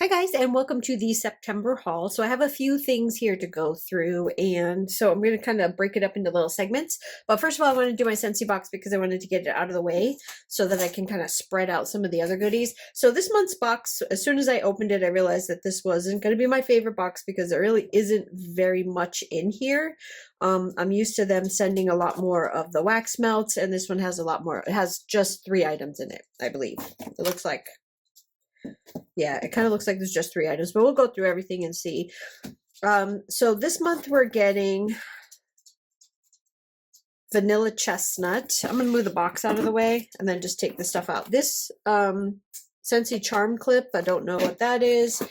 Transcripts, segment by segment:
Hi guys, and welcome to the September haul. So I have a few things here to go through, and so I'm going to kind of break it up into little segments. But first of all, I want to do my Scentsy box because I wanted to get it out of the way so that I can kind of spread out some of the other goodies. So this month's box, as soon as I opened it, I realized that this wasn't going to be my favorite box because there really isn't very much in here. I'm used to them sending a lot more of the wax melts, and this one has a lot more. It has just 3 items in it, I believe. It looks like, yeah, it kind of looks like there's just 3 items, but we'll go through everything and see. So this month we're getting vanilla chestnut. I'm going to move the box out of the way and then just take the stuff out. This Scentsy charm clip, I don't know what that is.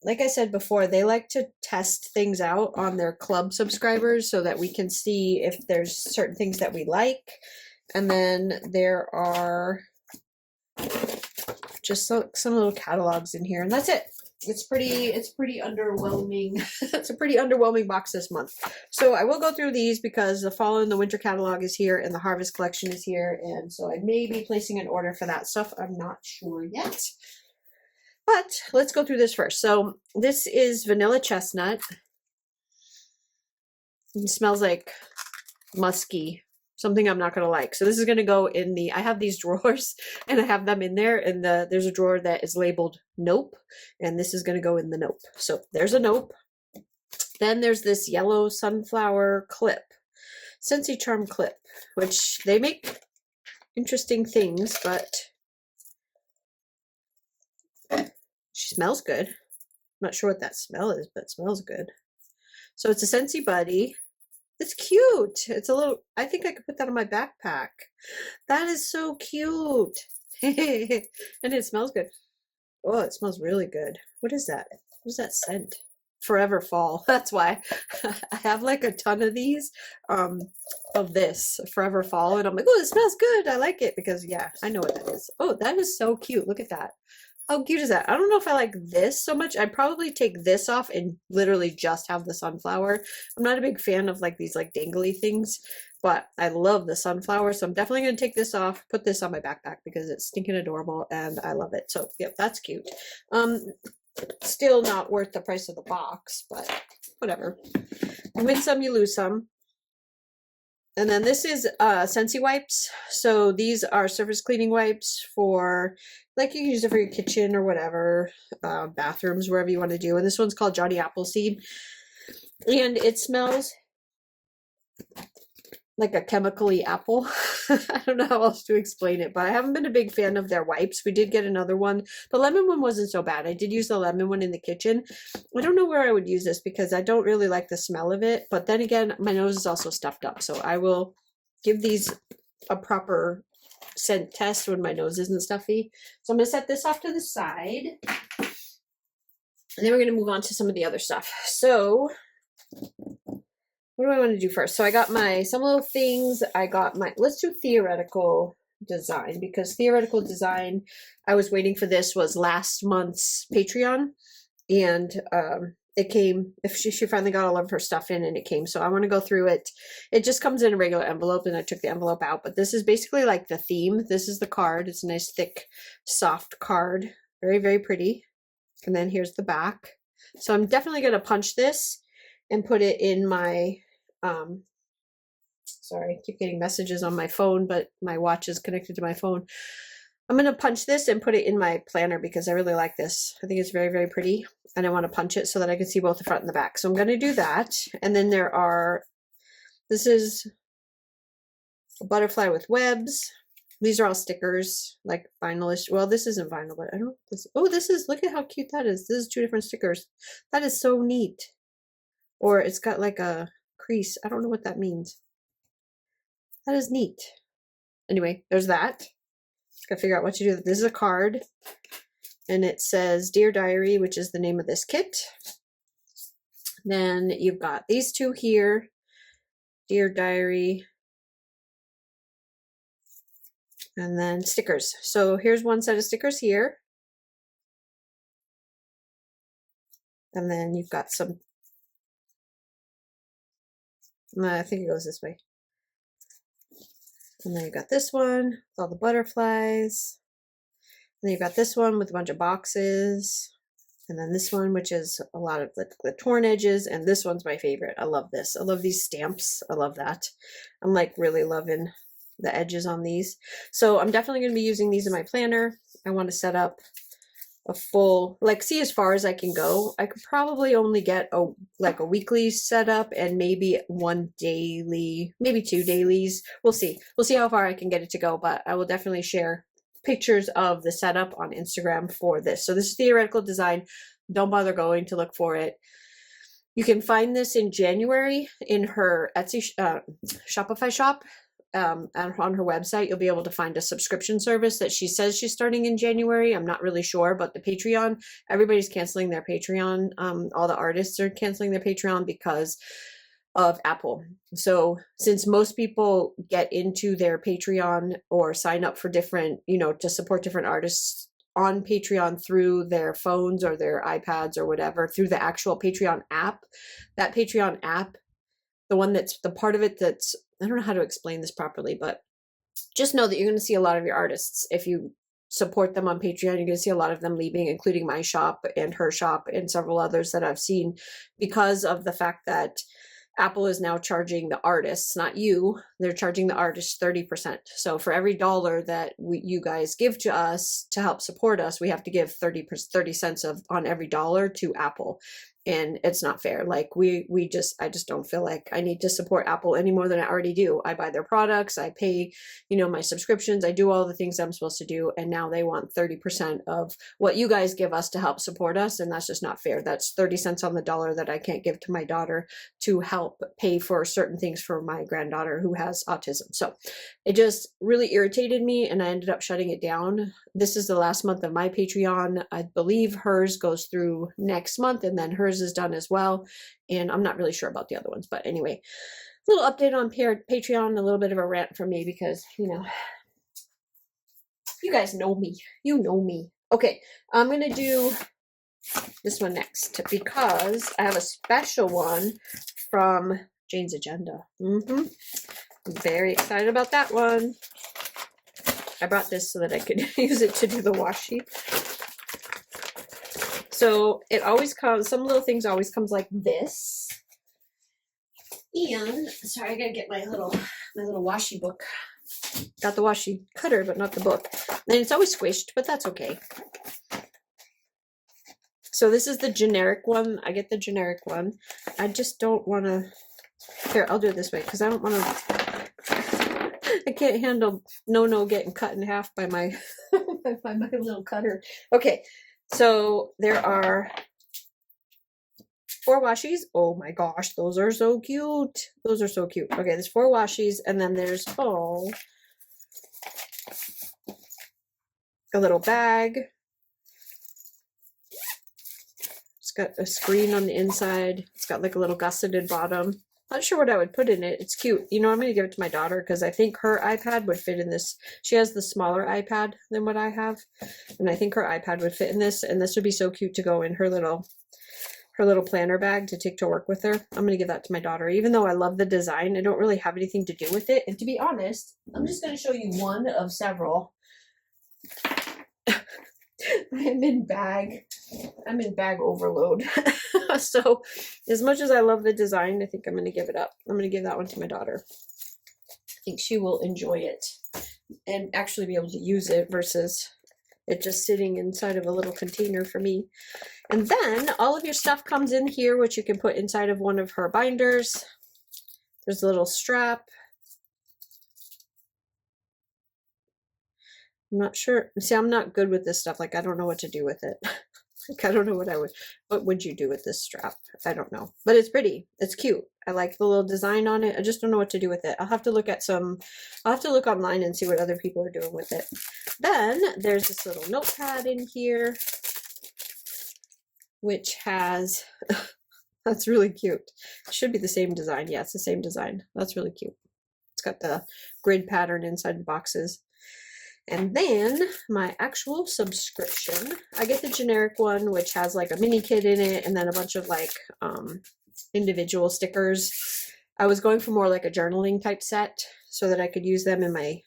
Like I said before, they like to test things out on their club subscribers so that we can see if there's certain things that we like. And then there are just some little catalogs in here, and that's it. It's pretty underwhelming. It's a pretty underwhelming box this month. So I will go through these because the fall and the winter catalog is here and the harvest collection is here, and so I may be placing an order for that stuff. I'm not sure yet. But let's go through this first. So this is vanilla chestnut. It smells like musky, something I'm not going to like. So this is going to go in the, I have these drawers and I have them in there, and there's a drawer that is labeled nope, and this is going to go in the nope. So there's a nope. Then there's this yellow sunflower clip, Scentsy charm clip, which they make interesting things, but she smells good. I'm not sure what that smell is, but it smells good. So it's a Scentsy buddy. It's cute. It's a little, I think I could put that on my backpack. That is so cute. And it smells good. Oh, it smells really good. What is that? What is that scent? Forever Fall. That's why. I have like a ton of these, of this Forever Fall, and I'm like, oh, it smells good. I like it because, yeah, I know what that is. Oh, that is so cute. Look at that. How cute is that? I don't know if I like this so much. I'd probably take this off and literally just have the sunflower. I'm not a big fan of like these like dangly things, but I love the sunflower. So I'm definitely going to take this off, put this on my backpack because it's stinking adorable and I love it. So yep, that's cute. Still not worth the price of the box, but whatever. You win some, you lose some. And then this is Scentsy wipes. So these are surface cleaning wipes for, like, you can use it for your kitchen or whatever, bathrooms, wherever you want to do. And this one's called Johnny Appleseed. And it smells like a chemically apple. I don't know how else to explain it, but I haven't been a big fan of their wipes. We did get another one. The lemon one wasn't so bad. I did use the lemon one in the kitchen. I don't know where I would use this because I don't really like the smell of it. But then again, my nose is also stuffed up. So I will give these a proper scent test when my nose isn't stuffy. So I'm going to set this off to the side. And then we're going to move on to some of the other stuff. So what do I want to do first? So I got some little things. I got let's do theoretical design, because theoretical design, I was waiting for this, was last month's Patreon, and it came, if she finally got all of her stuff in and it came. So I want to go through it. It just comes in a regular envelope and I took the envelope out, but this is basically like the theme. This is the card. It's a nice thick, soft card. Very, very pretty. And then here's the back. So I'm definitely going to punch this and put it in my, sorry, I keep getting messages on my phone, but my watch is connected to my phone. I'm going to punch this and put it in my planner because I really like this. I think it's very, very pretty, and I want to punch it so that I can see both the front and the back. So I'm going to do that. And then this is a butterfly with webs. These are all stickers, like vinylish. Well, this isn't vinyl, but I don't, this is, look at how cute that is. This is 2 different stickers. That is so neat. Or it's got like a crease. I don't know what that means. That is neat. Anyway, there's that. Gotta figure out what to do. This is a card, and it says Dear Diary, which is the name of this kit. Then you've got these 2 here, Dear Diary, and then stickers. So here's one set of stickers here, and then you've got some, I think it goes this way. And then you got this one with all the butterflies. And then you got this one with a bunch of boxes. And then this one, which is a lot of the torn edges, and this one's my favorite. I love this. I love these stamps. I love that. I'm like really loving the edges on these. So I'm definitely going to be using these in my planner. I want to set up a full, like, see as far as I can go. I could probably only get a weekly setup and maybe one daily, maybe 2 dailies. We'll see. We'll see how far I can get it to go, but I will definitely share pictures of the setup on Instagram for this. So this is Theoretical Design. Don't bother going to look for it. You can find this in January in her Etsy Shopify shop. And on her website, you'll be able to find a subscription service that she says she's starting in January. I'm not really sure, but the Patreon, everybody's canceling their Patreon. All the artists are canceling their Patreon because of Apple. So since most people get into their Patreon or sign up for different, to support different artists on Patreon through their phones or their iPads or whatever, through the actual Patreon app, that Patreon app, the one that's the part of it that's, I don't know how to explain this properly, but just know that you're going to see a lot of your artists. If you support them on Patreon, you're going to see a lot of them leaving, including my shop and her shop and several others that I've seen, because of the fact that Apple is now charging the artists, not you, they're charging the artists 30%. So for every dollar that you guys give to us to help support us, we have to give 30 cents on every dollar to Apple. And it's not fair. Like I just don't feel like I need to support Apple any more than I already do. I buy their products, I pay, my subscriptions, I do all the things I'm supposed to do. And now they want 30% of what you guys give us to help support us. And that's just not fair. That's 30 cents on the dollar that I can't give to my daughter to help pay for certain things for my granddaughter who has autism. So it just really irritated me and I ended up shutting it down. This is the last month of my Patreon. I believe hers goes through next month and then hers is done as well. And I'm not really sure about the other ones, but anyway, a little update on Patreon, a little bit of a rant from me because, you guys know me. You know me. Okay, I'm going to do this one next because I have a special one from Jane's Agenda. I'm very excited about that one. I brought this so that I could use it to do the washi. So it always comes, some little things always comes like this. And, sorry, I gotta get my little washi book. Got the washi cutter, but not the book. And it's always squished, but that's okay. So this is the generic one. I get the generic one. I just don't want to, here, I'll do it this way because I don't want to, I can't handle no getting cut in half by my, by my little cutter. Okay. So there are 4 washies. Oh my gosh, those are so cute. Those are so cute. Okay, there's 4 washies, and then there's a little bag. It's got a screen on the inside. It's got like a little gusseted bottom. Not sure what I would put in it. It's cute. I'm going to give it to my daughter because I think her iPad would fit in this. She has the smaller iPad than what I have. And I think her iPad would fit in this. And this would be so cute to go in her little planner bag to take to work with her. I'm going to give that to my daughter. Even though I love the design, I don't really have anything to do with it. And to be honest, I'm just going to show you one of several. I'm in bag overload. So as much as I love the design, I think I'm going to give it up. I'm going to give that one to my daughter. I think she will enjoy it and actually be able to use it versus it just sitting inside of a little container for me. And then all of your stuff comes in here, which you can put inside of one of her binders. There's a little strap. I'm not sure. See, I'm not good with this stuff. Like, I don't know what to do with it. Like, I don't know what would you do with this strap? I don't know. But it's pretty. It's cute. I like the little design on it. I just don't know what to do with it. I'll have to look online and see what other people are doing with it. Then there's this little notepad in here, which has, that's really cute. It should be the same design. Yeah, it's the same design. That's really cute. It's got the grid pattern inside the boxes. And then my actual subscription, I get the generic one, which has like a mini kit in it and then a bunch of like individual stickers. I was going for more like a journaling type set so that I could use them in my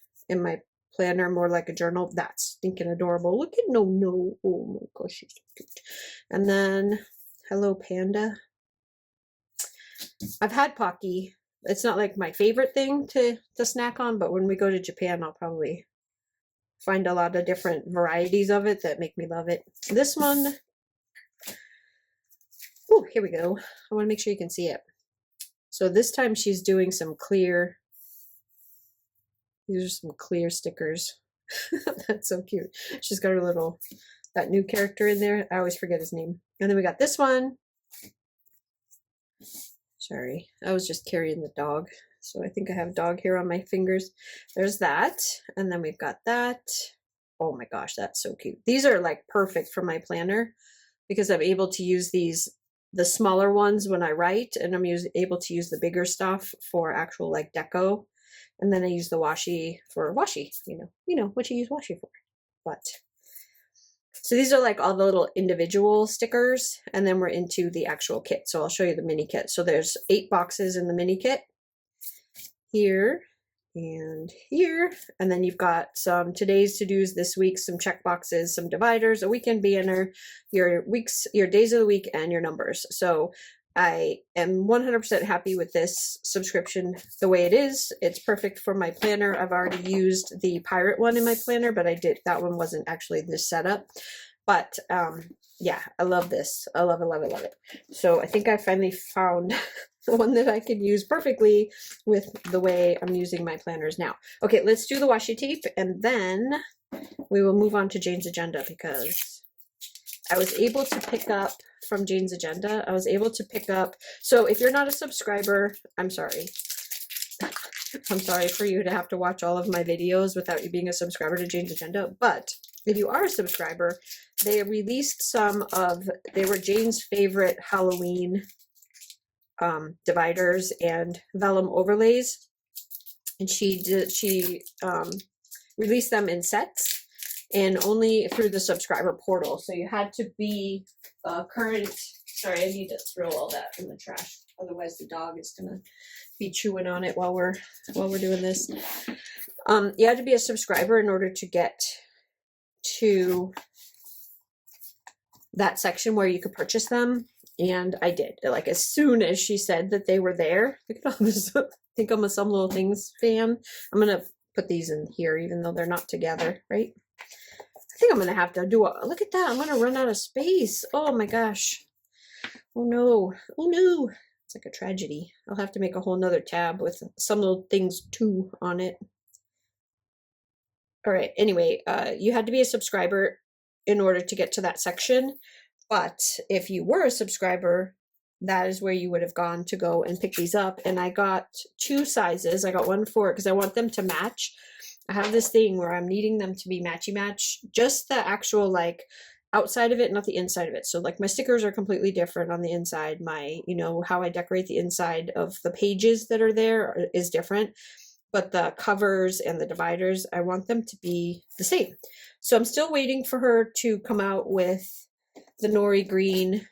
planner, more like a journal. That's stinking adorable. Look at No. Oh my gosh, she's so cute. And then Hello Panda. I've had Pocky. It's not like my favorite thing to snack on, but when we go to Japan, I'll probably find a lot of different varieties of it that make me love it. This one, oh, here we go. I want to make sure you can see it. So this time she's doing some clear, these are some clear stickers. That's so cute. She's got her little, that new character in there. I always forget his name. And then we got this one. Sorry, I was just carrying the dog. So I think I have dog hair on my fingers. There's that. And then we've got that. Oh my gosh, that's so cute. These are like perfect for my planner because I'm able to use these, the smaller ones when I write, and I'm able to use the bigger stuff for actual like deco. And then I use the washi for washi, you know what you use washi for. But so these are like all the little individual stickers, and then we're into the actual kit. So I'll show you the mini kit. So there's 8 boxes in the mini kit here and here, and then you've got some today's to-dos, this week, some check boxes, some dividers, a weekend banner, your weeks, your days of the week, and your numbers. So I am 100% happy with this subscription the way it is. It's perfect for my planner. I've already used the pirate one in my planner, but that one wasn't actually this setup. But yeah, I love this. I love it. So I think I finally found the one that I can use perfectly with the way I'm using my planners now. Okay, let's do the washi tape, and then we will move on to Jane's Agenda, because I was able to pick up from Jane's Agenda. I was able to pick up, so if you're not a subscriber, I'm sorry. I'm sorry for you to have to watch all of my videos without you being a subscriber to Jane's Agenda, but if you are a subscriber, they released they were Jane's favorite Halloween dividers and vellum overlays, and she released them in sets and only through the subscriber portal. So you had to be current. Sorry, I need to throw all that in the trash, otherwise the dog is gonna be chewing on it while we're doing this. You had to be a subscriber in order to get to that section where you could purchase them, and I did. Like as soon as she said that they were there, look at all this. I think I'm a Some Little Things fan. I'm gonna put these in here even though they're not together, right? I think I'm gonna have to do a look at that. I'm gonna run out of space. Oh my gosh. Oh no. It's like a tragedy. I'll have to make a whole nother tab with Some Little Things 2 on it. All right, anyway, you had to be a subscriber in order to get to that section, but if you were a subscriber, that is where you would have gone to go and pick these up. And I got 2 sizes. I got one for it because I want them to match. I have this thing where I'm needing them to be matchy match, just the actual like outside of it, not the inside of it. So like my stickers are completely different on the inside. My, how I decorate the inside of the pages that are there is different. But the covers and the dividers, I want them to be the same. So I'm still waiting for her to come out with the Nori Green,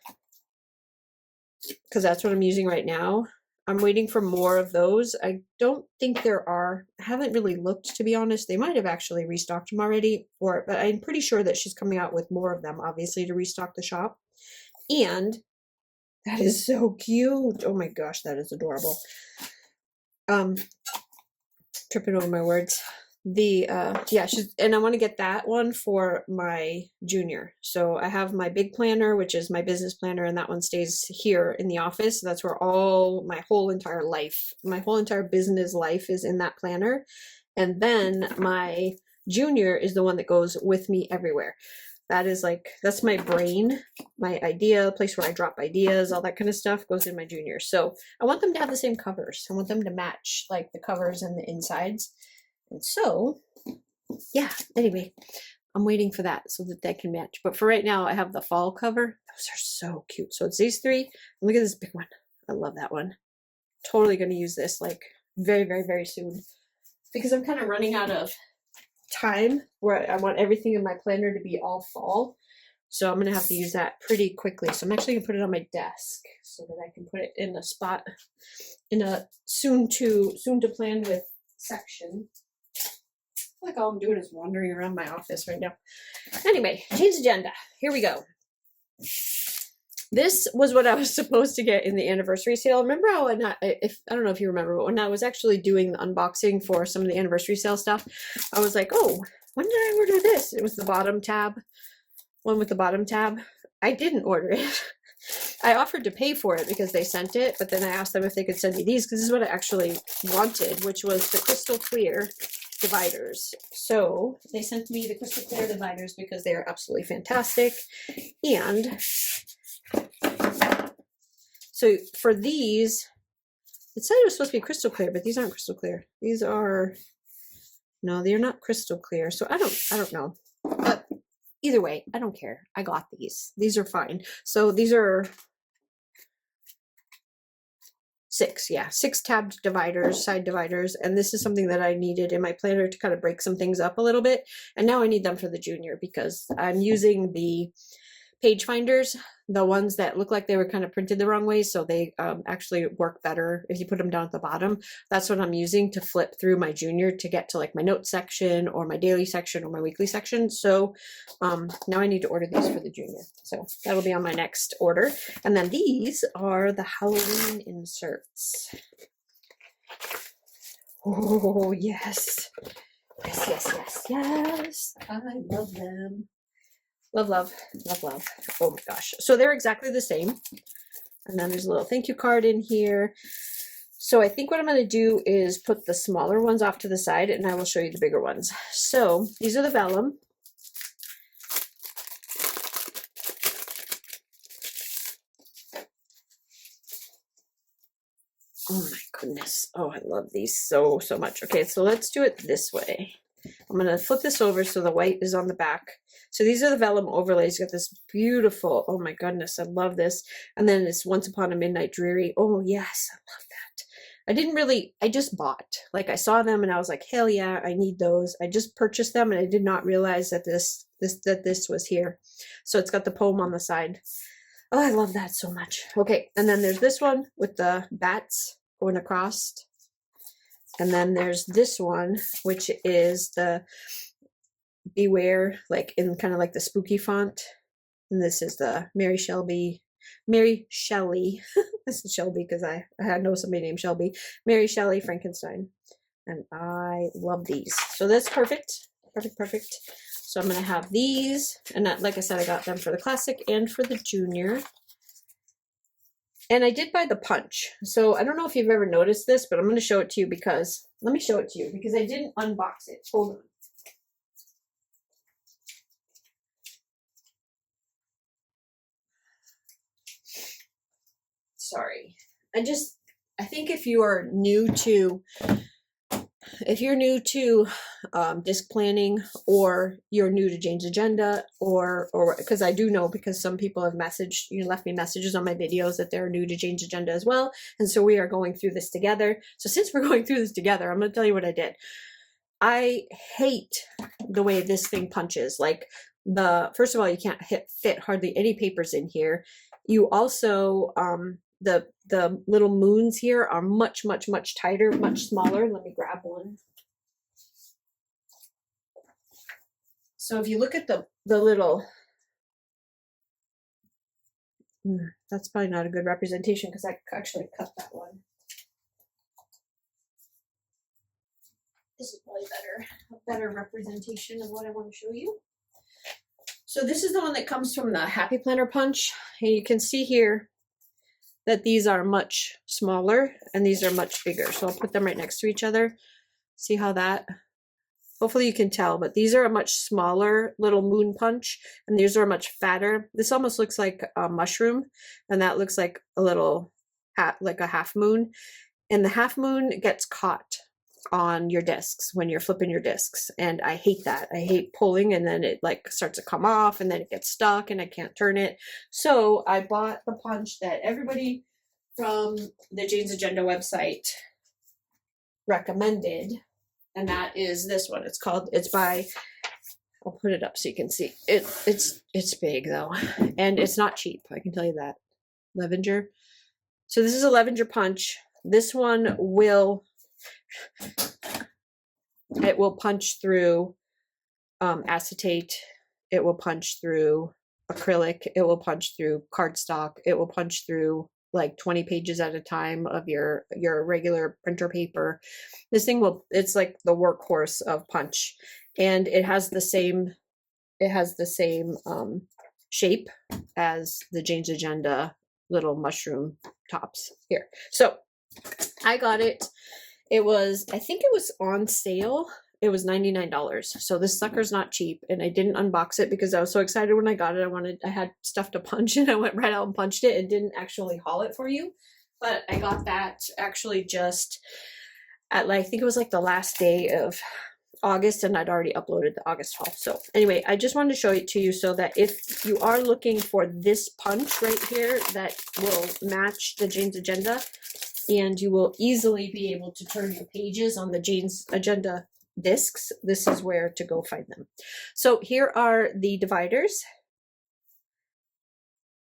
because that's what I'm using right now. I'm waiting for more of those. I don't think there are. I haven't really looked, to be honest. They might have actually restocked them already, but I'm pretty sure that she's coming out with more of them, obviously, to restock the shop. And that is so cute. Oh my gosh, that is adorable. Tripping over my words. And I want to get that one for my junior. So I have my big planner, which is my business planner, and that one stays here in the office. So that's where all my whole entire business life is in that planner. And then my junior is the one that goes with me everywhere. That's my brain, my idea, place where I drop ideas, all that kind of stuff goes in my junior. So I want them to have the same covers. I want them to match like the covers and the insides. And so, yeah, anyway, I'm waiting for that so that they can match. But for right now, I have the fall cover. Those are so cute. So it's these 3. And look at this big one. I love that one. Totally going to use this like very, very, very soon, because I'm kind of running out of time where I want everything in my planner to be all fall. So I'm going to have to use that pretty quickly. So I'm actually going to put it on my desk so that I can put it in a spot in a soon to plan with section. Like all I'm doing is wandering around my office right now. Anyway, Jane's Agenda. Here we go. This was what I was supposed to get in the anniversary sale. Remember how I don't know if you remember, but when I was actually doing the unboxing for some of the anniversary sale stuff, I was like, oh, when did I order this? It was the bottom tab, one with the bottom tab. I didn't order it. I offered to pay for it because they sent it, but then I asked them if they could send me these because this is what I actually wanted, which was the crystal clear dividers. So they sent me the crystal clear dividers because they are absolutely fantastic. And so for these, it said it was supposed to be crystal clear, but these aren't crystal clear. These are, no, they're not crystal clear. So I don't know. But either way, I don't care. I got these. These are fine. So these are 6 tabbed dividers, side dividers. And this is something that I needed in my planner to kind of break some things up a little bit. And now I need them for the junior because I'm using the page finders, the ones that look like they were kind of printed the wrong way, so they actually work better if you put them down at the bottom. That's what I'm using to flip through my junior to get to like my notes section or my daily section or my weekly section. So now I need to order these for the junior. So that'll be on my next order. And then these are the Halloween inserts. Oh, yes. Yes, yes, yes, yes. I love them. Love, love, love, love. Oh my gosh. So they're exactly the same. And then there's a little thank you card in here. So I think what I'm going to do is put the smaller ones off to the side and I will show you the bigger ones. So these are the vellum. Oh my goodness. Oh, I love these so, so much. Okay, so let's do it this way. I'm going to flip this over so the white is on the back. So these are the vellum overlays. You got this beautiful, oh my goodness, I love this. And then it's Once Upon a Midnight Dreary. Oh yes, I love that. I just bought. Like I saw them and I was like, hell yeah, I need those. I just purchased them and I did not realize that this was here. So it's got the poem on the side. Oh, I love that so much. Okay, and then there's this one with the bats going across. And then there's this one, which is the Beware, like in kind of like the spooky font. And this is the Mary Shelley. This is Shelby because I know somebody named Shelby. Mary Shelley Frankenstein. And I love these. So that's perfect. Perfect, perfect. So I'm going to have these. And that, like I said, I got them for the classic and for the junior. And I did buy the punch. So I don't know if you've ever noticed this, but I'm going to show it to you because, let me show it to you because I didn't unbox it. Hold on. Sorry. I think if you are new to disc planning, or you're new to Jane's Agenda, or because I do know, because some people have left me messages on my videos that they're new to Jane's Agenda as well, and so we are going through this together. So since we're going through this together, I'm going to tell you what I did. I hate the way this thing punches. Like, first of all, you can't fit hardly any papers in here. You also the little moons here are much, much, much tighter, much smaller. Let me grab one. So if you look at the little, that's probably not a good representation because I actually cut that one. This is probably a better representation of what I want to show you. So this is the one that comes from the Happy Planner Punch. And you can see here that these are much smaller and these are much bigger. So I'll put them right next to each other. See how that, hopefully you can tell, but these are a much smaller little moon punch and these are much fatter. This almost looks like a mushroom and that looks like a little like a half moon. And the half moon gets caught on your discs when you're flipping your discs, and I hate that. I hate pulling and then it like starts to come off and then it gets stuck and I can't turn it. So I bought the punch that everybody from the Jane's Agenda website recommended, and that is this one. It's by, I'll put it up so you can see it. It's big though, and it's not cheap, I can tell you that. Levenger. So this is a Levenger punch. This one will It will punch through acetate. It will punch through acrylic. It will punch through cardstock. It will punch through like 20 pages at a time of your regular printer paper. This thing will, it's like the workhorse of punch, and it has the same shape as the Jane's Agenda little mushroom tops here. So I got it. It was, I think it was on sale. It was $99. So this sucker's not cheap, and I didn't unbox it because I was so excited when I got it. I had stuff to punch, and I went right out and punched it and didn't actually haul it for you. But I got that actually just at like, I think it was like the last day of August, and I'd already uploaded the August haul. So anyway, I just wanted to show it to you so that if you are looking for this punch right here that will match the Jane's Agenda, and you will easily be able to turn your pages on the Jane's Agenda discs, this is where to go find them. So here are the dividers.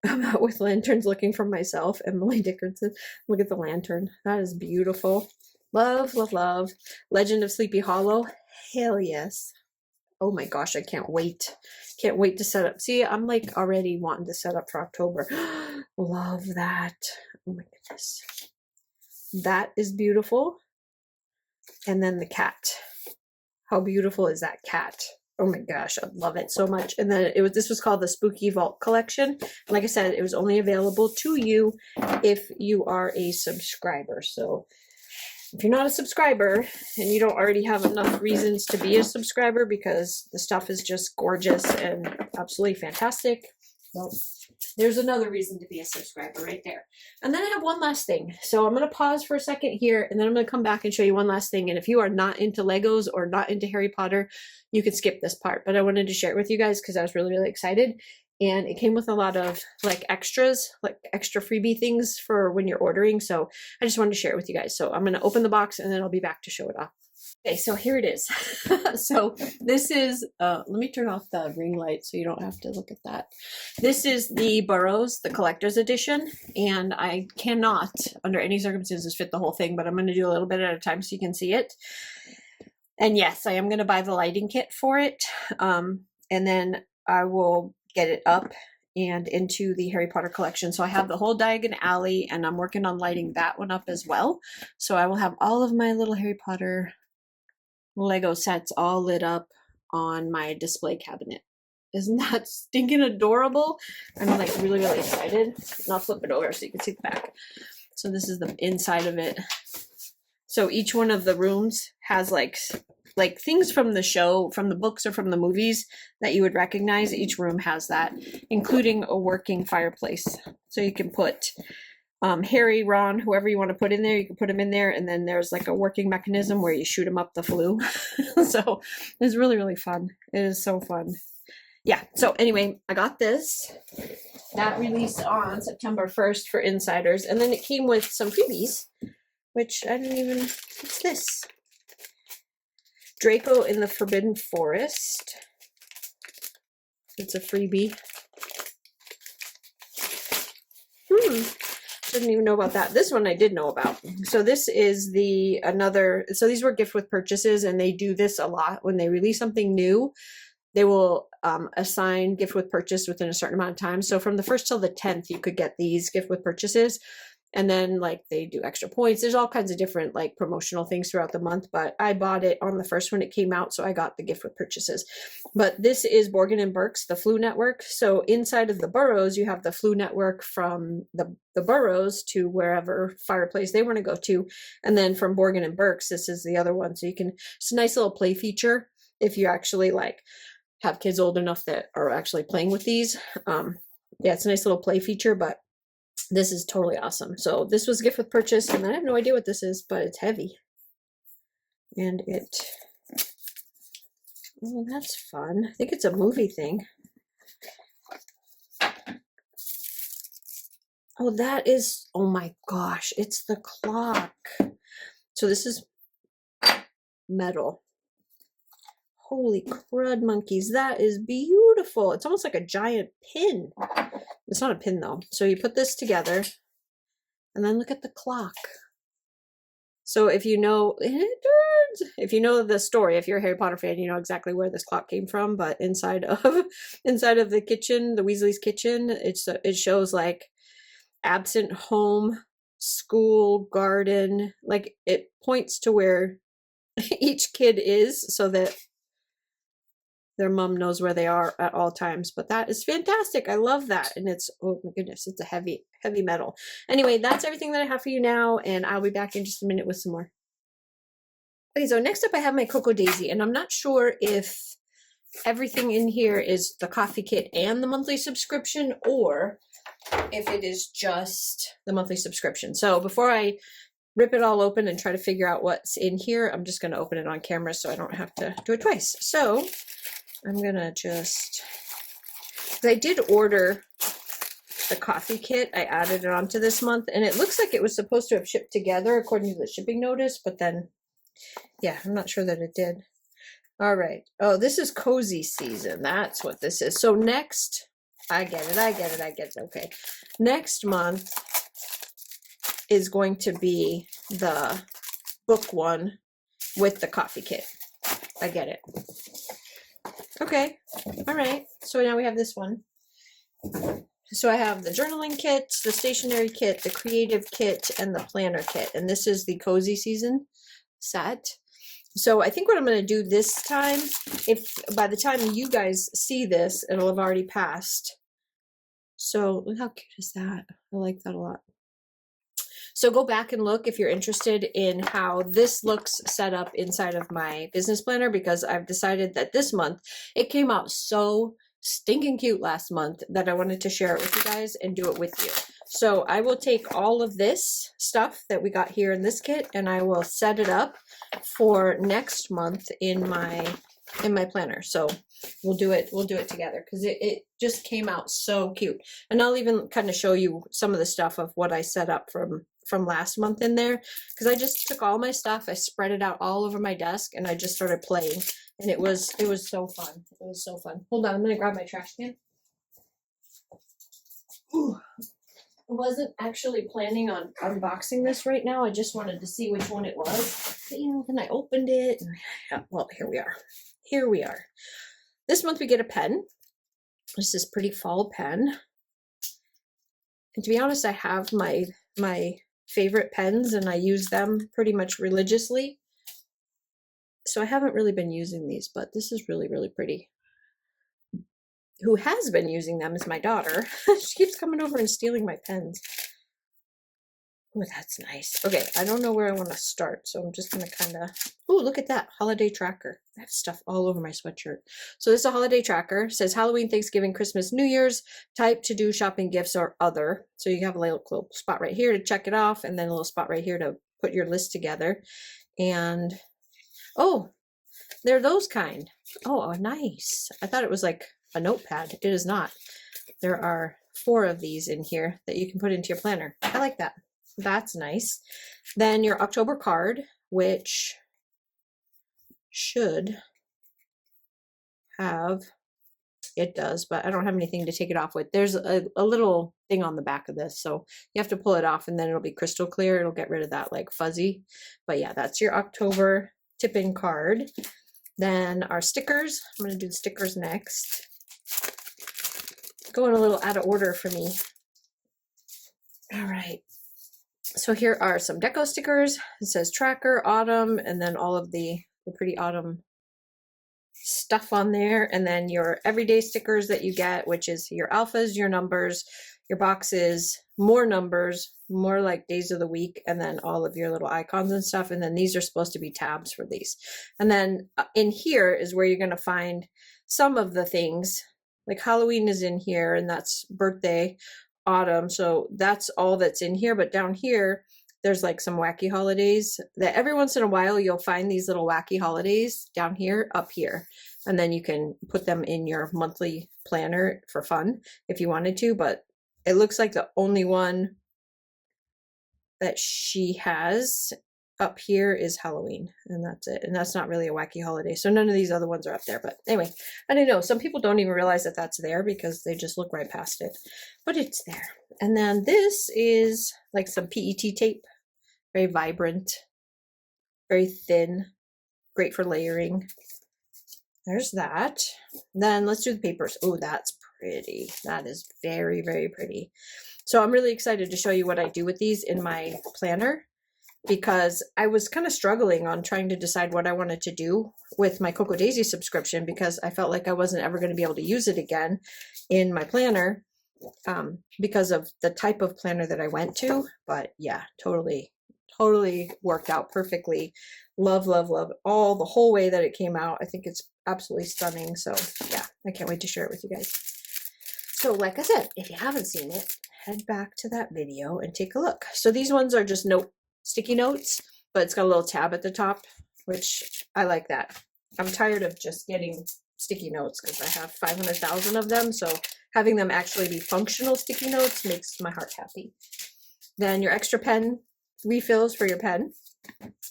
I'm out with lanterns looking for myself. Emily Dickinson. Look at the lantern. That is beautiful. Love, love, love. Legend of Sleepy Hollow. Hell yes. Oh my gosh, I can't wait. Can't wait to set up. See, I'm like already wanting to set up for October. Love that. Oh my goodness. That is beautiful. And then the cat. How beautiful is that cat? Oh my gosh, I love it so much. And then this was called the Spooky Vault Collection. Like I said, it was only available to you if you are a subscriber. So if you're not a subscriber and you don't already have enough reasons to be a subscriber because the stuff is just gorgeous and absolutely fantastic, well, there's another reason to be a subscriber right there. And then I have one last thing. So I'm going to pause for a second here, and then I'm going to come back and show you one last thing. And if you are not into Legos or not into Harry Potter, you can skip this part. But I wanted to share it with you guys because I was really, really excited. And it came with a lot of like extras, like extra freebie things for when you're ordering. So I just wanted to share it with you guys. So I'm going to open the box, and then I'll be back to show it off. Okay, so here it is. So this is, let me turn off the ring light so you don't have to look at that. This is the Burroughs, the collector's edition, and I cannot, under any circumstances, fit the whole thing, but I'm going to do a little bit at a time so you can see it. And yes, I am going to buy the lighting kit for it, and then I will get it up and into the Harry Potter collection. So I have the whole Diagon Alley, and I'm working on lighting that one up as well. So I will have all of my little Harry Potter Lego sets all lit up on my display cabinet. Isn't that stinking adorable? I'm like really, really excited. And I'll flip it over so you can see the back. So this is the inside of it. So each one of the rooms has like things from the show, from the books or from the movies that you would recognize. Each room has that, including a working fireplace. So you can put Harry, Ron, whoever you want to put in there, you can put them in there. And then there's like a working mechanism where you shoot them up the flue. So it's really, really fun. It is so fun. Yeah. So anyway, I got this. That released on September 1st for insiders. And then it came with some freebies, which I didn't even, what's this? Draco in the Forbidden Forest. It's a freebie. Didn't even know about that. This one I did know about. So this is so these were gift with purchases, and they do this a lot when they release something new. They will assign gift with purchase within a certain amount of time. So from the 1st till the 10th, you could get these gift with purchases. And then like they do extra points. There's all kinds of different like promotional things throughout the month, but I bought it on the 1st when it came out. So I got the gift with purchases. But this is Borgin and Burkes, the Floo Network. So inside of the Burroughs, you have the Floo Network from the Burroughs to wherever fireplace they want to go to. And then from Borgin and Burkes, this is the other one. So you can, it's a nice little play feature if you actually like have kids old enough that are actually playing with these. Yeah, it's a nice little play feature, but this is totally awesome. So this was gift with purchase, and I have no idea what this is, but it's heavy. And oh, that's fun. I think it's a movie thing. Oh, that is, oh my gosh, it's the clock. So this is metal. Holy crud monkeys, that is beautiful. It's almost like a giant pin. It's not a pin though. So you put this together, and then look at the clock. So if you know, it If you know the story, if you're a Harry Potter fan, you know exactly where this clock came from. But inside of the kitchen, the Weasley's kitchen, it shows like absent home, school, garden. Like it points to where each kid is, so that their mom knows where they are at all times. But that is fantastic. I love that. And it's, oh my goodness, it's a heavy metal. Anyway, that's everything that I have for you now, and I'll be back in just a minute with some more. Okay, so next up I have my Cocoa Daisy, and I'm not sure if everything in here is the coffee kit and the monthly subscription, or if it is just the monthly subscription. So before I rip it all open and try to figure out what's in here, I'm just going to open it on camera so I don't have to do it twice. So I'm going to just, I did order the coffee kit. I added it onto this month, and it looks like it was supposed to have shipped together according to the shipping notice, but then, yeah, I'm not sure that it did. All right. Oh, this is cozy season. That's what this is. So next, I get it. Okay. Next month is going to be the book one with the coffee kit. I get it. Okay. All right. So now we have this one. So I have the journaling kit, the stationery kit, the creative kit, and the planner kit. And this is the cozy season set. So I think what I'm going to do this time, if by the time you guys see this, it'll have already passed. So look how cute is that? I like that a lot. So go back and look if you're interested in how this looks set up inside of my business planner, because I've decided that this month, it came out so stinking cute last month that I wanted to share it with you guys and do it with you. So I will take all of this stuff that we got here in this kit, and I will set it up for next month in my planner. So we'll do it together, because it just came out so cute. And I'll even kind of show you some of the stuff of what I set up from last month in there, because I just took all my stuff, I spread it out all over my desk, and I just started playing, and it was so fun. It was so fun. Hold on, I'm gonna grab my trash can. Ooh. I wasn't actually planning on unboxing this right now. I just wanted to see which one it was. But, you know, then I opened it. And, yeah, well, here we are. Here we are. This month we get a pen. This is pretty fall pen. And to be honest, I have my favorite pens, and I use them pretty much religiously. So I haven't really been using these, but this is really, really pretty. Who has been using them is my daughter. She keeps coming over and stealing my pens. Oh, that's nice. Okay, I don't know where I want to start, so I'm just going to kind of... Oh, look at that. Holiday tracker. I have stuff all over my sweatshirt. So this is a holiday tracker. It says Halloween, Thanksgiving, Christmas, New Year's, type, to do, shopping, gifts, or other. So you have a little spot right here to check it off, and then a little spot right here to put your list together. And, oh, they're those kind. Oh, nice. I thought it was like a notepad. It is not. There are 4 of these in here that you can put into your planner. I like that. That's nice. Then your October card, which should have, it does, but I don't have anything to take it off with. There's a little thing on the back of this, so you have to pull it off, and then it'll be crystal clear. It'll get rid of that like fuzzy. But yeah, that's your October tip-in card. Then our stickers. I'm going to do the stickers next. Going a little out of order for me. All right. So here are some deco stickers. It says tracker, autumn, and then all of the pretty autumn stuff on there. And then your everyday stickers that you get, which is your alphas, your numbers, your boxes, more numbers, more like days of the week, and then all of your little icons and stuff. And then these are supposed to be tabs for these. And then in here is where you're going to find some of the things. Like Halloween is in here, and that's birthday, autumn. So that's all that's in here. But down here, there's like some wacky holidays that every once in a while you'll find these little wacky holidays down here, up here. And then you can put them in your monthly planner for fun if you wanted to. But it looks like the only one that she has up here is Halloween, and that's it. And that's not really a wacky holiday. So none of these other ones are up there. But anyway, I don't know. Some people don't even realize that that's there because they just look right past it. But it's there. And then this is like some PET tape. Very vibrant. Very thin. great for layering. There's that. Then let's do the papers. Oh, that's pretty. That is very, very pretty. So I'm really excited to show you what I do with these in my planner, because I was kind of struggling on trying to decide what I wanted to do with my Cocoa Daisy subscription, because I felt like I wasn't ever going to be able to use it again in my planner because of the type of planner that I went to. But yeah, totally worked out perfectly. Love, love, love all the whole way that it came out. I think it's absolutely stunning. So yeah, I can't wait to share it with you guys. So like I said, if you haven't seen it, head back to that video and take a look. So these ones are just sticky notes, but it's got a little tab at the top, which I like that. I'm tired of just getting sticky notes because I have 500,000 of them. So having them actually be functional sticky notes makes my heart happy. Then your extra pen refills for your pen.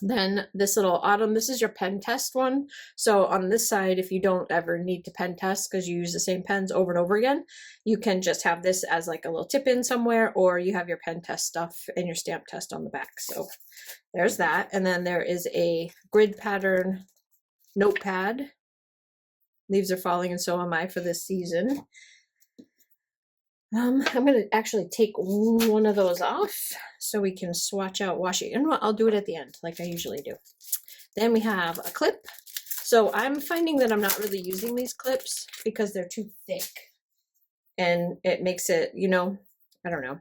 Then this little Autumn, this is your pen test one. So on this side, if you don't ever need to pen test because you use the same pens over and over again, you can just have this as like a little tip in somewhere, or you have your pen test stuff and your stamp test on the back. So there's that. And then there is a grid pattern notepad. Leaves are falling and so am I for this season. I'm going to actually take one of those off so we can swatch out washi. And I'll do it at the end like I usually do. Then we have a clip. So I'm finding that I'm not really using these clips because they're too thick. And it makes it, you know, I don't know.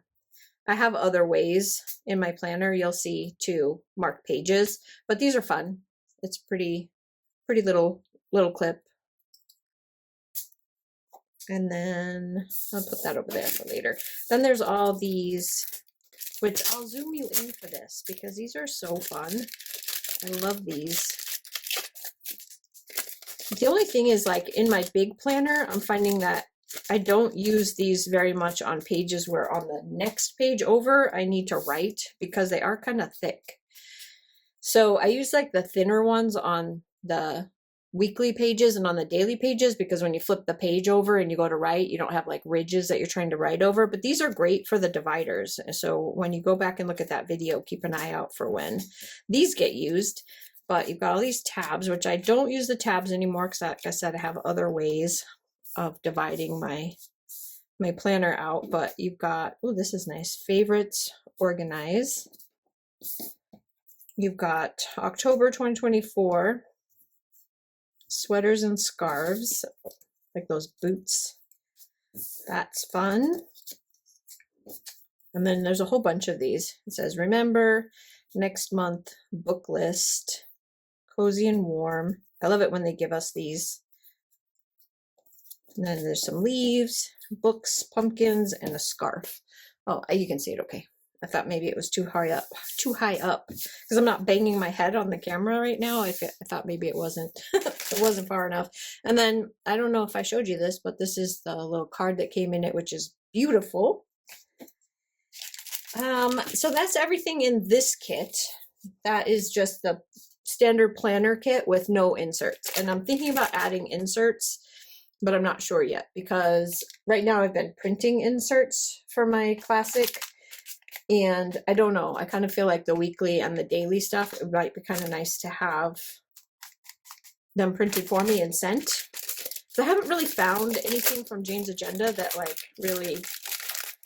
I have other ways in my planner, you'll see, to mark pages. But these are fun. It's pretty little clip. And then I'll put that over there for later. Then there's all these, which I'll zoom you in for this because these are so fun. I love these. The only thing is, like in my big planner, I'm finding that I don't use these very much on pages where on the next page over I need to write because they are kind of thick. So I use like the thinner ones on the weekly pages and on the daily pages, because when you flip the page over and you go to write, you don't have like ridges that you're trying to write over. But these are great for the dividers. So when you go back and look at that video, keep an eye out for when these get used. But you've got all these tabs, which I don't use the tabs anymore because, like I said, I have other ways of dividing my planner out. But you've got, oh, this is nice, favorites, organize. You've got October 2024, sweaters and scarves, like those boots. That's fun. And then there's a whole bunch of these. It says, remember, next month, book list, cozy and warm. I love it when they give us these. And then there's some leaves, books, pumpkins, and a scarf. Oh, you can see it okay. I thought maybe it was too high up because I'm not banging my head on the camera right now. I thought maybe it wasn't it wasn't far enough. And then I don't know if I showed you this, but this is the little card that came in it, which is beautiful. So that's everything in this kit. That is just the standard planner kit with no inserts. And I'm thinking about adding inserts, but I'm not sure yet because right now I've been printing inserts for my classic. And I don't know, I kind of feel like the weekly and the daily stuff, it might be kind of nice to have them printed for me and sent. So I haven't really found anything from Jane's Agenda that like really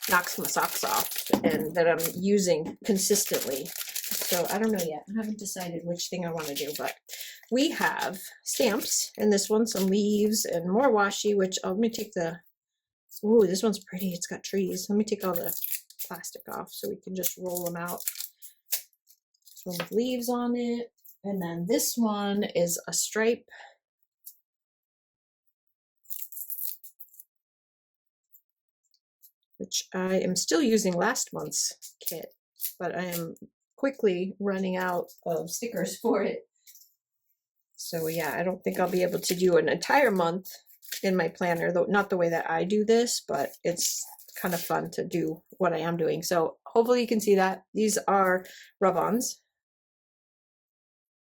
knocks my socks off and that I'm using consistently. So I don't know yet. I haven't decided which thing I want to do, but we have stamps and this one, some leaves and more washi, which let me take the, ooh, this one's pretty. It's got trees. Let me take all the plastic off so we can just roll them out. This one with leaves on it. And then this one is a stripe. Which I am still using last month's kit, but I am quickly running out of stickers for it. So yeah, I don't think I'll be able to do an entire month in my planner, though not the way that I do this, but it's kind of fun to do what I am doing. So hopefully you can see that. These are rub-ons.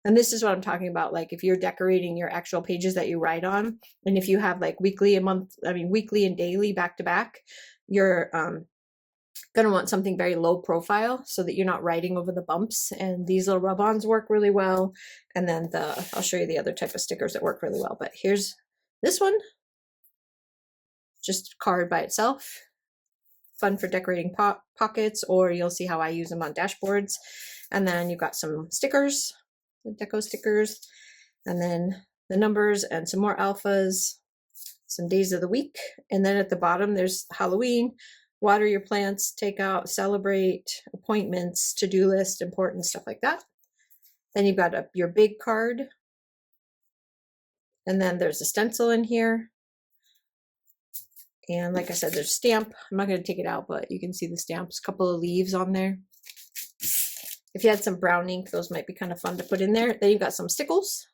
And this is what I'm talking about. Like if you're decorating your actual pages that you write on, and if you have like weekly and daily back to back, your Gonna want something very low profile so that you're not riding over the bumps. And these little rub-ons work really well. And then I'll show you the other type of stickers that work really well. But here's this one, just card by itself. Fun for decorating pockets, or you'll see how I use them on dashboards. And then you've got some stickers, the deco stickers, and then the numbers and some more alphas, some days of the week. And then at the bottom, there's Halloween, water your plants, take out, celebrate, appointments, to-do list, important stuff like that. Then you've got your big card. And then there's a stencil in here. And like I said, there's a stamp. I'm not going to take it out, but you can see the stamps, a couple of leaves on there. If you had some brown ink, those might be kind of fun to put in there. Then you've got some stickles.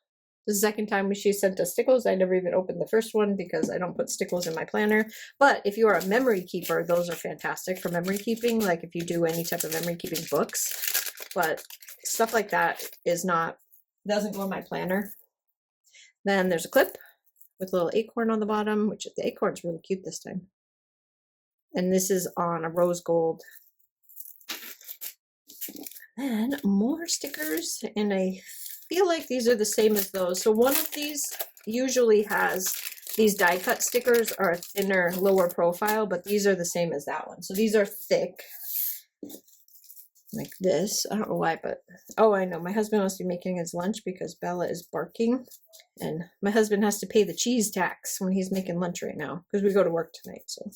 The second time she sent us stickles, I never even opened the first one because I don't put stickles in my planner. But if you are a memory keeper, those are fantastic for memory keeping, like if you do any type of memory keeping books. But stuff like that doesn't go in my planner. Then there's a clip with a little acorn on the bottom, which the acorn's really cute this time. And this is on a rose gold. Then more stickers, and I feel like these are the same as those. So one of these usually has, these die cut stickers are a thinner, lower profile, but these are the same as that one. So these are thick, like this. I don't know why, but oh, I know. My husband must be making his lunch because Bella is barking, and my husband has to pay the cheese tax when he's making lunch right now because we go to work tonight. So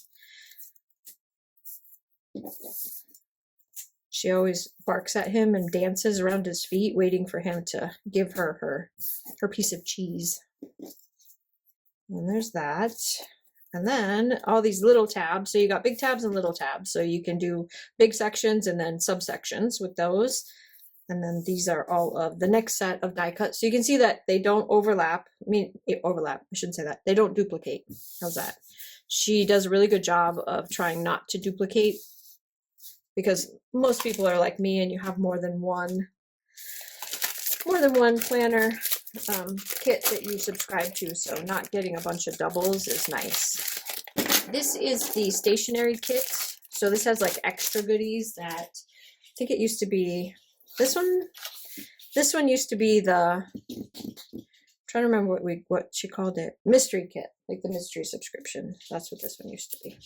she always barks at him and dances around his feet, waiting for him to give her her piece of cheese. And there's that. And then all these little tabs. So you got big tabs and little tabs. So you can do big sections and then subsections with those. And then these are all of the next set of die cuts. So you can see that they don't overlap. I shouldn't say that. They don't duplicate. How's that? She does a really good job of trying not to duplicate, because most people are like me and you have more than one planner kit that you subscribe to, so not getting a bunch of doubles is nice. This is the stationery kit. So this has like extra goodies that I think it used to be this one used to be the, I'm trying to remember what she called it, mystery kit, like the mystery subscription. That's what this one used to be.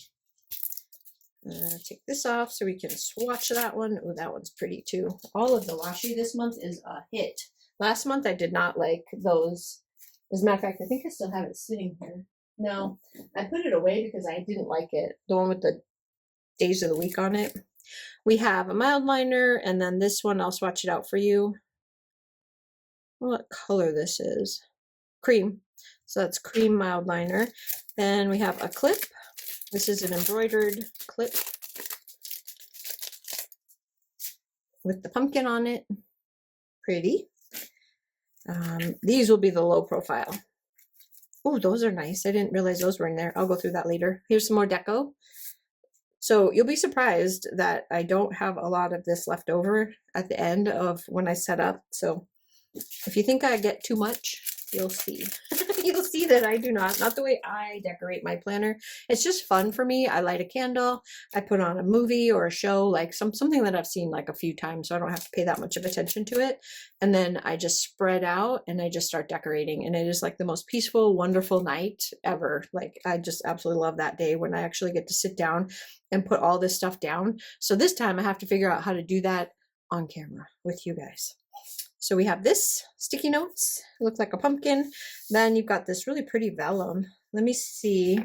Take this off so we can swatch that one. Oh, that one's pretty too. All of the washi this month is a hit. Last month I did not like those. As a matter of fact, I think I still have it sitting here. No, I put it away because I didn't like it. The one with the days of the week on it. We have a mild liner, and then this one, I'll swatch it out for you. What color this is? Cream. So that's cream mild liner. Then we have a clip. This is an embroidered clip with the pumpkin on it. Pretty. These will be the low profile. Oh, those are nice. I didn't realize those were in there. I'll go through that later. Here's some more deco. So you'll be surprised that I don't have a lot of this left over at the end of when I set up. So if you think I get too much, you'll see. You'll see that I do not the way I decorate my planner. It's just fun for me. I light a candle, I put on a movie or a show, like something that I've seen like a few times, so I don't have to pay that much of attention to it. And then I just spread out and I just start decorating, and it is like the most peaceful, wonderful night ever. Like I just absolutely love that day when I actually get to sit down and put all this stuff down. So this time I have to figure out how to do that on camera with you guys. So we have this sticky notes. It looks like a pumpkin. Then you've got this really pretty vellum. Let me see.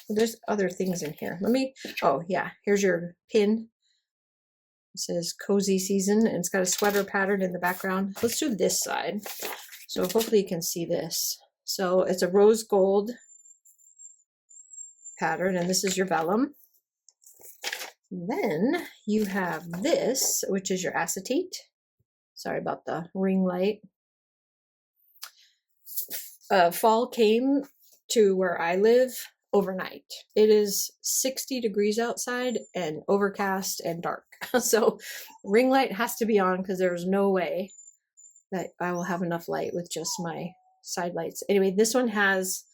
There's other things in here. Oh yeah, here's your pin. It says cozy season, and it's got a sweater pattern in the background. Let's do this side. So hopefully you can see this. So it's a rose gold pattern, and this is your vellum. Then you have this, which is your acetate. Sorry about the ring light. Fall came to where I live overnight. It is 60 degrees outside and overcast and dark. So ring light has to be on because there's no way that I will have enough light with just my side lights. Anyway, this one has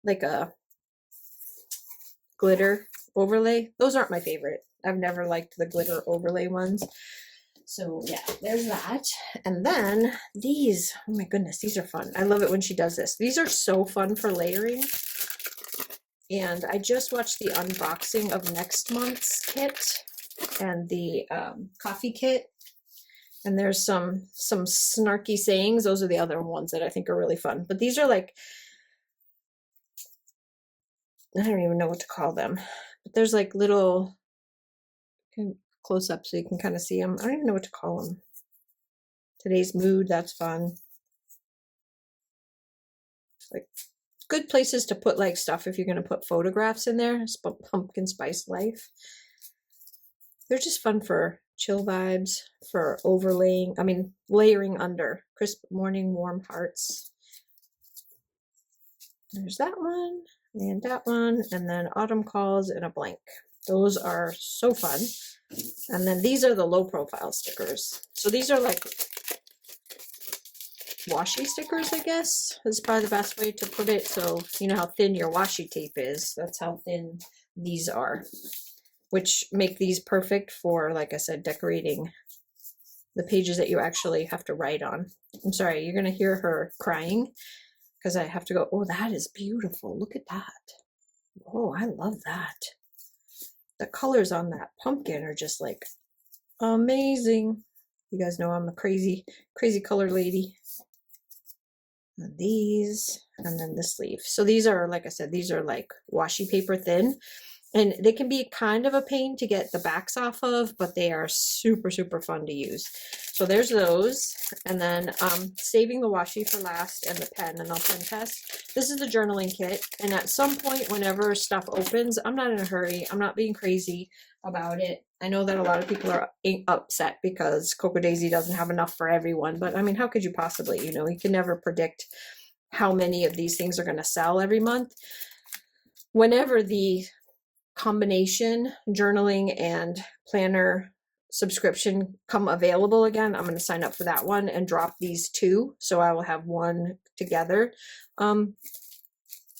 like a glitter overlay. Those aren't my favorite. I've never liked the glitter overlay ones. So yeah, there's that. And then these, oh my goodness, these are fun. I love it when she does this. These are so fun for layering. And I just watched the unboxing of next month's kit and the coffee kit. And there's some snarky sayings. Those are the other ones that I think are really fun. But these are like, I don't even know what to call them. But there's like little, close up so you can kind of see them. I don't even know what to call them. Today's mood, that's fun. Like good places to put like stuff if you're going to put photographs in there. Pumpkin spice life. They're just fun for chill vibes, for overlaying, I mean layering under. Crisp morning warm hearts. There's that one and that one, and then autumn calls and a blank. Those are so fun. And then these are the low profile stickers. So these are like washi stickers, I guess, is probably the best way to put it. So you know how thin your washi tape is, that's how thin these are, which make these perfect for, like I said, decorating the pages that you actually have to write on. I'm sorry, you're gonna hear her crying because I have to go, oh, that is beautiful. Look at that. Oh, I love that. The colors on that pumpkin are just like amazing. You guys know I'm a crazy color lady. And these, and then the sleeve. So these are, like I said, these are like washi paper thin, and they can be kind of a pain to get the backs off of, but they are super fun to use. So there's those, and then saving the washi for last and the pen, and I'll pen test. This is the journaling kit, and at some point whenever stuff opens, I'm not in a hurry, I'm not being crazy about it. I know that a lot of people are upset because Cocoa Daisy doesn't have enough for everyone, but I mean, how could you possibly, you know, you can never predict how many of these things are going to sell every month. Whenever the combination journaling and planner subscription come available again, I'm going to sign up for that one and drop these two, so I will have one together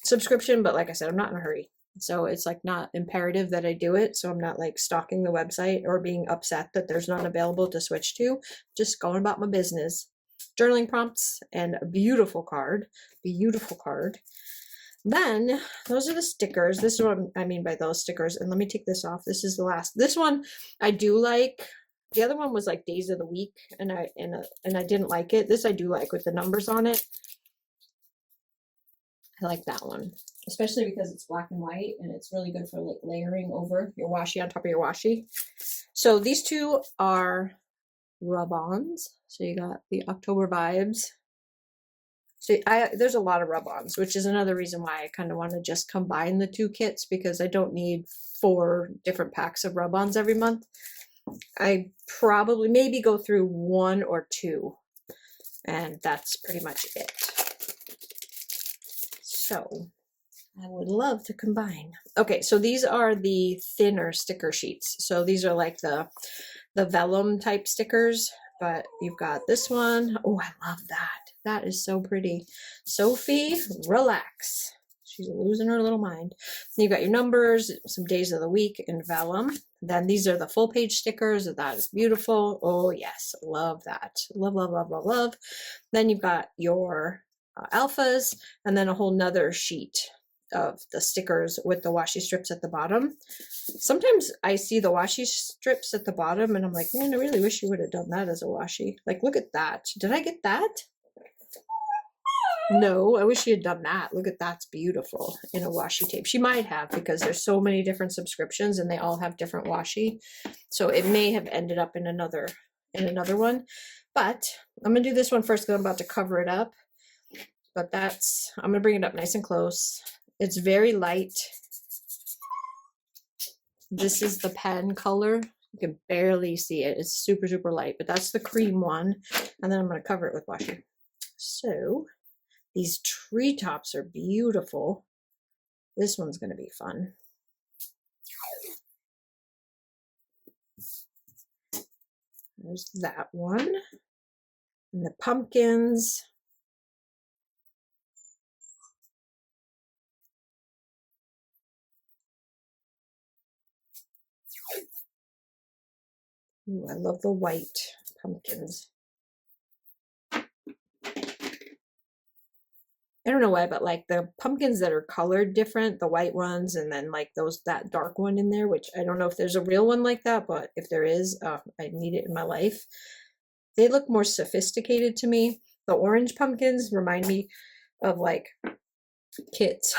subscription. But like I said, I'm not in a hurry, so it's like not imperative that I do it, so I'm not like stalking the website or being upset that there's none available to switch to. Just going about my business. Journaling prompts and a beautiful card. Then those are the stickers. This is what I mean by those stickers. And let me take this off. This is the last. This one I do like. The other one was like days of the week, and I didn't like it. This I do like with the numbers on it. I like that one, especially because it's black and white, and it's really good for like layering over your washi on top of your washi. So these two are rub-ons. So you got the October vibes. So there's a lot of rub-ons, which is another reason why I kind of want to just combine the two kits, because I don't need 4 different packs of rub-ons every month. I probably maybe go through 1 or 2, and that's pretty much it. So I would love to combine. Okay, so these are the thinner sticker sheets. So these are like the vellum type stickers, but you've got this one. Oh, I love that. That is so pretty. Sophie, relax. She's losing her little mind. You've got your numbers, some days of the week in vellum. Then these are the full page stickers. That is beautiful. Oh yes, love that. Love. Then you've got your alphas, and then a whole nother sheet of the stickers with the washi strips at the bottom. Sometimes I see the washi strips at the bottom and I'm like, man, I really wish you would have done that as a washi. Like, look at that. Did I get that? No, I wish she had done that. Look at that's beautiful in a washi tape. She might have, because there's so many different subscriptions and they all have different washi. So it may have ended up in another one. But I'm gonna do this one first because I'm about to cover it up. But I'm gonna bring it up nice and close. It's very light. This is the pen color. You can barely see it. It's super light, but that's the cream one. And then I'm going to cover it with washi. So these treetops are beautiful. This one's going to be fun. There's that one. And the pumpkins. Ooh, I love the white pumpkins. I don't know why, but like the pumpkins that are colored different, the white ones, and then like that dark one in there, which I don't know if there's a real one like that, but if there is, I need it in my life. They look more sophisticated to me. The orange pumpkins remind me of like kits,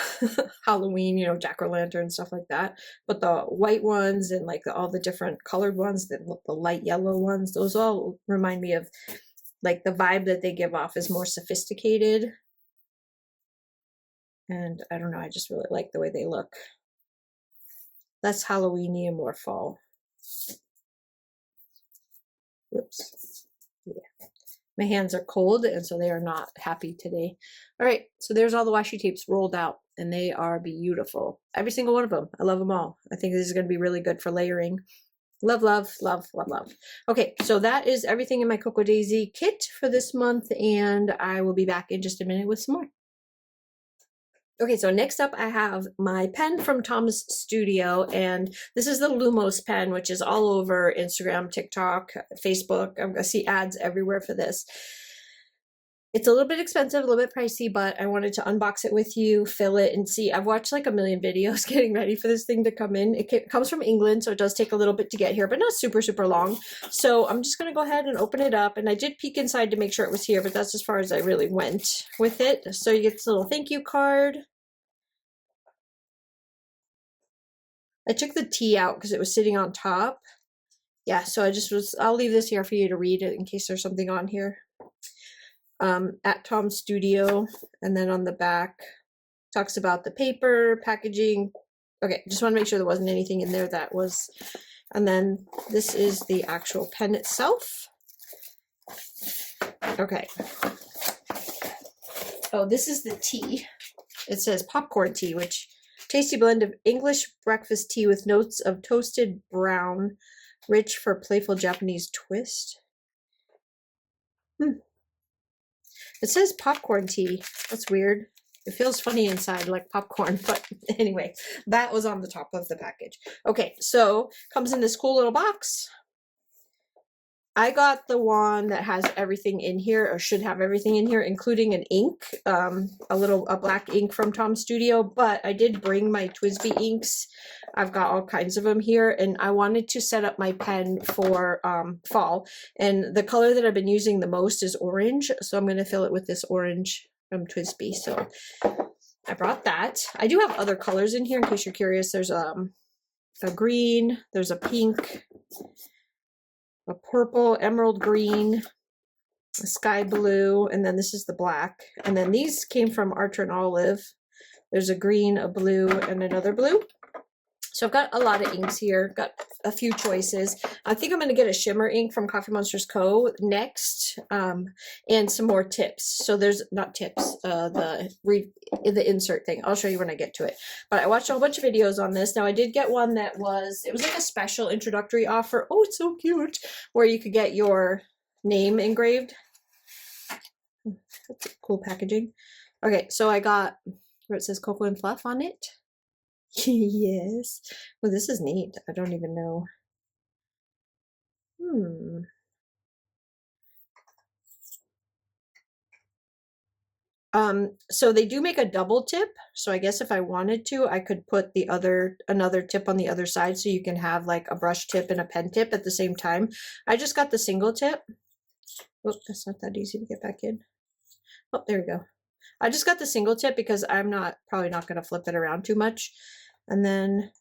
Halloween, you know, jack-o'-lantern, stuff like that. But the white ones and like all the different colored ones, the light yellow ones, those all remind me of like the vibe that they give off is more sophisticated. And I don't know, I just really like the way they look. Less Halloweeny and more fall. Whoops. Yeah. My hands are cold, and so they are not happy today. All right, so there's all the washi tapes rolled out, and they are beautiful. Every single one of them. I love them all. I think this is going to be really good for layering. Love, love, love, love, love. Okay, so that is everything in my Cocoa Daisy kit for this month, and I will be back in just a minute with some more. Okay, so next up I have my pen from Tom's Studio, and this is the Lumos pen, which is all over Instagram, TikTok, Facebook. I'm gonna see ads everywhere for this. It's a little bit expensive, a little bit pricey, but I wanted to unbox it with you, fill it, and see. I've watched like a million videos getting ready for this thing to come in. It comes from England, so it does take a little bit to get here, but not super, super long. So I'm just going to go ahead and open it up. And I did peek inside to make sure it was here, but that's as far as I really went with it. So you get this little thank you card. I took the T out because it was sitting on top. Yeah, so I'll leave this here for you to read it in case there's something on here. At Tom's Studio, and then on the back talks about the paper, packaging. Okay, just want to make sure there wasn't anything in there that was, and then this is the actual pen itself. Okay. Oh, this is the tea. It says popcorn tea, which tasty blend of English breakfast tea with notes of toasted brown, rich for playful Japanese twist. It says popcorn tea. That's weird. It feels funny inside, like popcorn, but anyway, that was on the top of the package. Okay, so comes in this cool little box. I got the one that has everything in here, or should have everything in here, including an ink, a black ink from Tom's Studio, but I did bring my TWSBI inks. I've got all kinds of them here, and I wanted to set up my pen for fall, and the color that I've been using the most is orange, so I'm going to fill it with this orange from TWSBI, so I brought that. I do have other colors in here, in case you're curious. There's a green, there's a pink, a purple, emerald green, a sky blue, and then this is the black. And then these came from Archer and Olive. There's a green, a blue, and another blue. So I've got a lot of inks here, got a few choices. I think I'm going to get a shimmer ink from Coffee Monsters Co. next, and some more tips. So there's, not tips, the insert thing. I'll show you when I get to it. But I watched a whole bunch of videos on this. Now I did get one that it was like a special introductory offer. Oh, it's so cute. Where you could get your name engraved. That's cool packaging. Okay, so I got where it says Cocoa and Fluff on it. Yes. Well, this is neat. I don't even know. So they do make a double tip. So I guess if I wanted to, I could put another tip on the other side, so you can have like a brush tip and a pen tip at the same time. I just got the single tip. Oh, that's not that easy to get back in. Oh, there we go. I just got the single tip because I'm probably not going to flip it around too much. And then,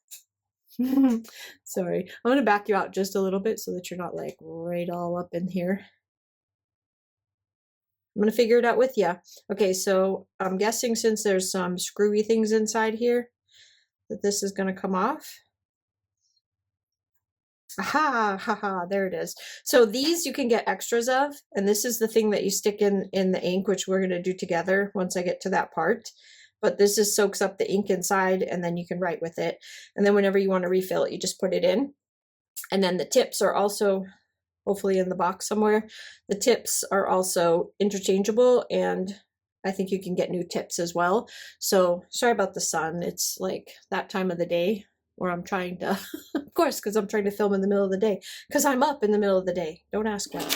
sorry, I'm going to back you out just a little bit so that you're not like right all up in here. I'm going to figure it out with you. Okay, so I'm guessing since there's some screwy things inside here, that this is going to come off. Aha, haha, there it is. So these you can get extras of, and this is the thing that you stick in the ink, which we're going to do together once I get to that part. But this just soaks up the ink inside, and then you can write with it. And then whenever you want to refill it, you just put it in. And then the tips are also, hopefully in the box somewhere, the tips are also interchangeable, and I think you can get new tips as well. So sorry about the sun. It's like that time of the day where I'm trying to course, because I'm trying to film in the middle of the day. Because I'm up in the middle of the day. Don't ask why.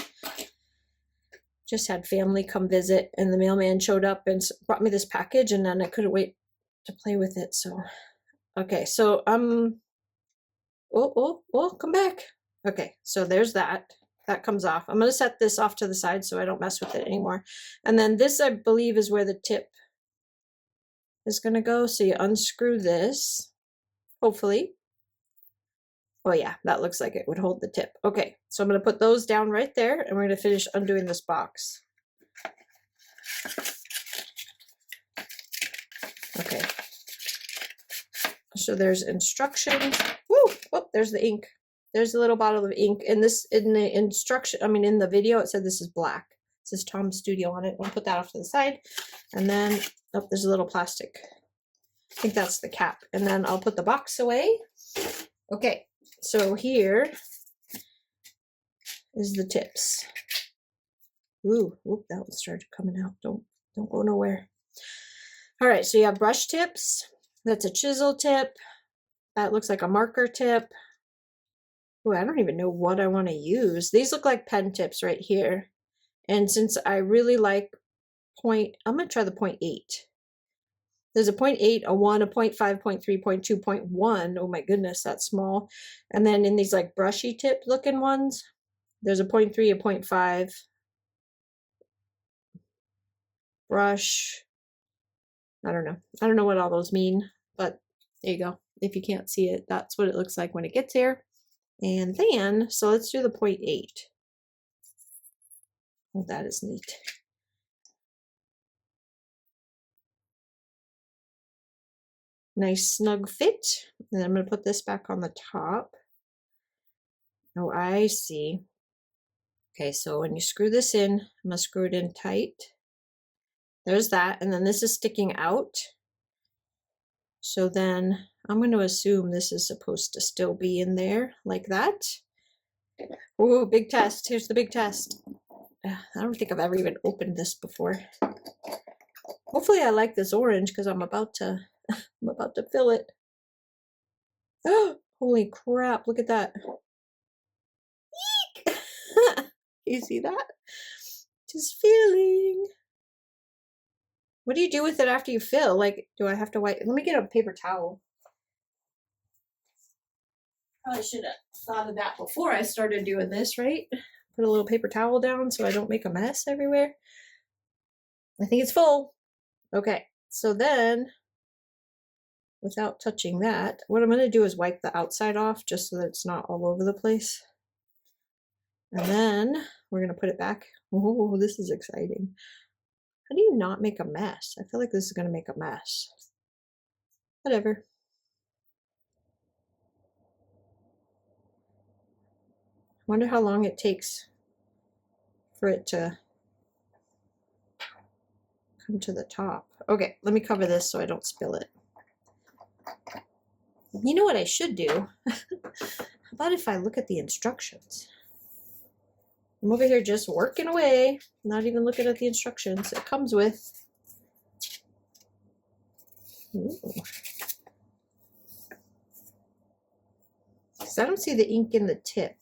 Just had family come visit, and the mailman showed up and brought me this package, and then I couldn't wait to play with it. So, okay, so oh, come back. Okay, so there's that. That comes off. I'm going to set this off to the side so I don't mess with it anymore. And then this, I believe, is where the tip is going to go. So you unscrew this, hopefully. Oh yeah, that looks like it would hold the tip. Okay, so I'm going to put those down right there, and we're going to finish undoing this box. Okay. So there's instructions. Woo! Oh, there's the ink. There's a little bottle of ink. And this, in the instruction, I mean, in the video, it said this is black. It says Tom Studio on it. I'll put that off to the side. And then, oh, there's a little plastic. I think that's the cap. And then I'll put the box away. Okay, so here is the tips. Ooh, whoop, that one started coming out. Don't go nowhere. All right, so you have brush tips. That's a chisel tip. That looks like a marker tip. Ooh, I don't even know what I want to use. These look like pen tips right here. And since I really like I'm going to try the 0.8. There's a 0.8, a 1, a 0.5, 0.3, 0.2, 0.1. Oh my goodness, that's small. And then in these like brushy tip looking ones, there's a 0.3, a 0.5 brush. I don't know. I don't know what all those mean, but there you go. If you can't see it, that's what it looks like when it gets here. And then, so let's do the 0.8. Oh, that is neat. Nice snug fit. And I'm going to put this back on the top. Oh, I see. Okay, so when you screw this in, I'm going to screw it in tight. There's that. And then this is sticking out. So then I'm going to assume this is supposed to still be in there like that. Oh, big test. Here's the big test. I don't think I've ever even opened this before. Hopefully I like this orange because I'm about to fill it. Oh, holy crap, look at that. Eek! You see that? Just filling. What do you do with it after you fill? Like, do I have to wipe? Let me get a paper towel. Probably should have thought of that before I started doing this, right? Put a little paper towel down so I don't make a mess everywhere. I think it's full. Okay, so then, without touching that, what I'm going to do is wipe the outside off just so that it's not all over the place. And then we're going to put it back. Oh, this is exciting. How do you not make a mess? I feel like this is going to make a mess. Whatever. I wonder how long it takes for it to come to the top. Okay, let me cover this so I don't spill it. You know what I should do? How about if I look at the instructions? I'm over here just working away, not even looking at the instructions it comes with. Ooh. So I don't see the ink in the tip.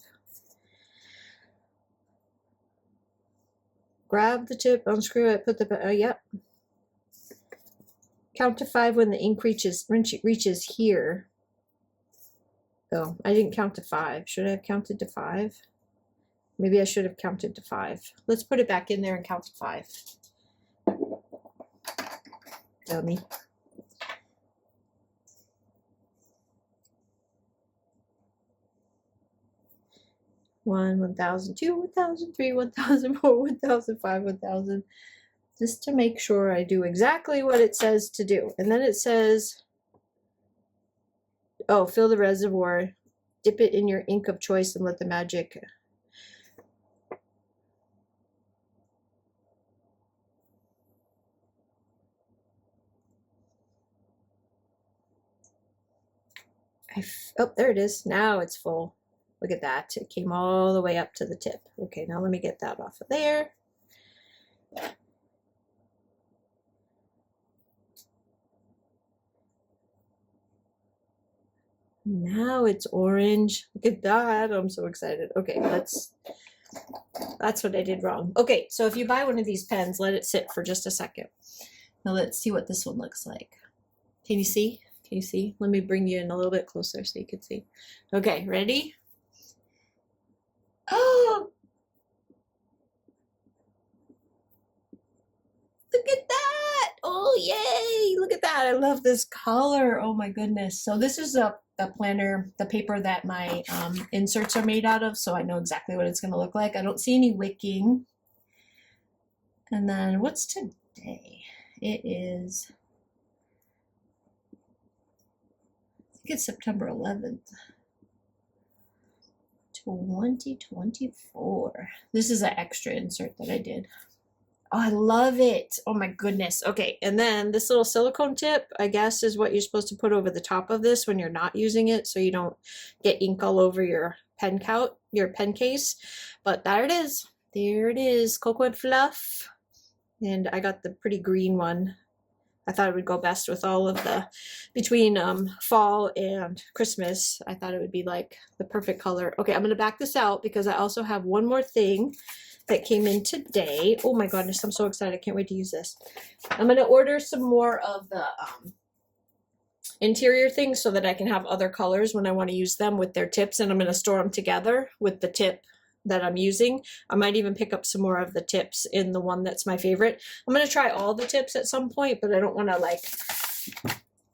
Grab the tip, unscrew it, put the, yep. Count to 5 when the ink reaches here. Oh, I didn't count to 5. Should I have counted to 5? Maybe I should have counted to 5. Let's put it back in there and count to 5. Dummy. One, 1,000, 2, 1,000, 3, 1,000, 4, 1,000, 5, 1,000. Just to make sure I do exactly what it says to do. And then it says, oh, fill the reservoir, dip it in your ink of choice and let the magic. Oh, there it is. Now it's full. Look at that. It came all the way up to the tip. Okay, now let me get that off of there. Now it's orange. Look at that. I'm so excited. Okay, that's what I did wrong. Okay, so if you buy one of these pens, let it sit for just a second. Now let's see what this one looks like. Can you see? Can you see? Let me bring you in a little bit closer so you can see. Okay, ready? Oh, look at that. Oh, yay. Look at that. I love this color. Oh my goodness. So this is the planner, the paper that my inserts are made out of, so I know exactly what it's going to look like. I don't see any wicking. And then what's today? It is, I think it's September 11th. 2024. This is an extra insert that I did. Oh, I love it. Oh my goodness. Okay, and then this little silicone tip, I guess, is what you're supposed to put over the top of this when you're not using it, so you don't get ink all over your pen case. But there it is. There it is. Cocoa Fluff. And I got the pretty green one. I thought it would go best with all of the, between fall and Christmas. I thought it would be like the perfect color. Okay, I'm going to back this out because I also have one more thing that came in today. Oh my goodness, I'm so excited. I can't wait to use this. I'm going to order some more of the interior things so that I can have other colors when I want to use them with their tips, and I'm going to store them together with the tip that I'm using. I might even pick up some more of the tips in the one that's my favorite. I'm going to try all the tips at some point, but I don't want to like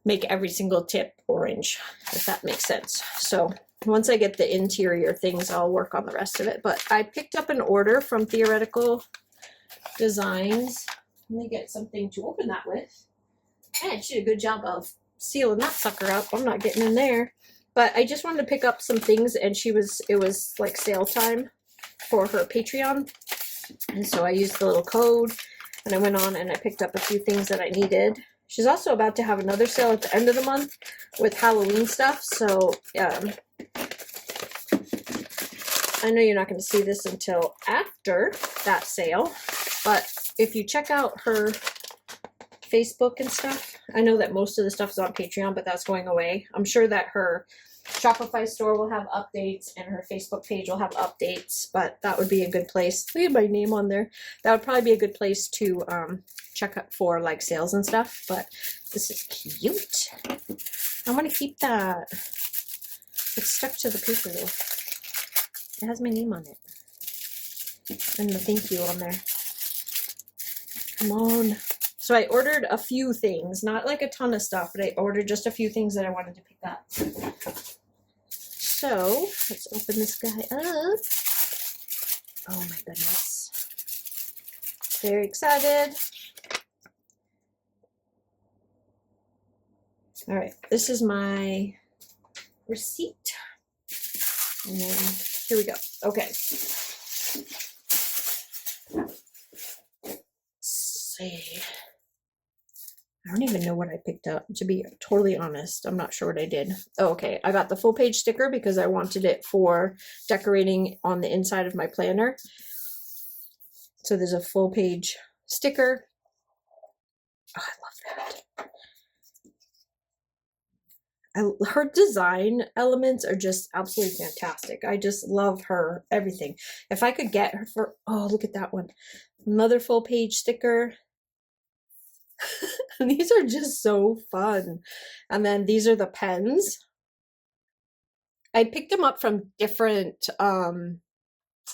make every single tip orange, if that makes sense. So once I get the interior things, I'll work on the rest of it. But I picked up an order from Theoretical Designs. Let me get something to open that with. And she did a good job of sealing that sucker up. I'm not getting in there. But I just wanted to pick up some things, and it was like sale time for her Patreon. And so I used the little code, and I went on and I picked up a few things that I needed. She's also about to have another sale at the end of the month with Halloween stuff. So I know you're not going to see this until after that sale, but if you check out her Facebook and stuff, I know that most of the stuff is on Patreon, but that's going away. I'm sure that her Shopify store will have updates and her Facebook page will have updates, but that would be a good place. We have my name on there. That would probably be a good place to check out for like sales and stuff, but this is cute. I want to keep that. It's stuck to the paper though. It has my name on it. And the thank you on there. Come on. So I ordered a few things, not like a ton of stuff, but I ordered just a few things that I wanted to pick up. So let's open this guy up. Oh my goodness. Very excited. All right, this is my receipt. And then here we go. Okay. Let's see. I don't even know what I picked up, to be totally honest. I'm not sure what I did. Oh, okay, I got the full page sticker because I wanted it for decorating on the inside of my planner. So there's a full page sticker. Oh, I love that. Her design elements are just absolutely fantastic. I just love her, everything. If I could get her for, oh, look at that one. Another full page sticker. These are just so fun. And then these are the pens. I picked them up from different,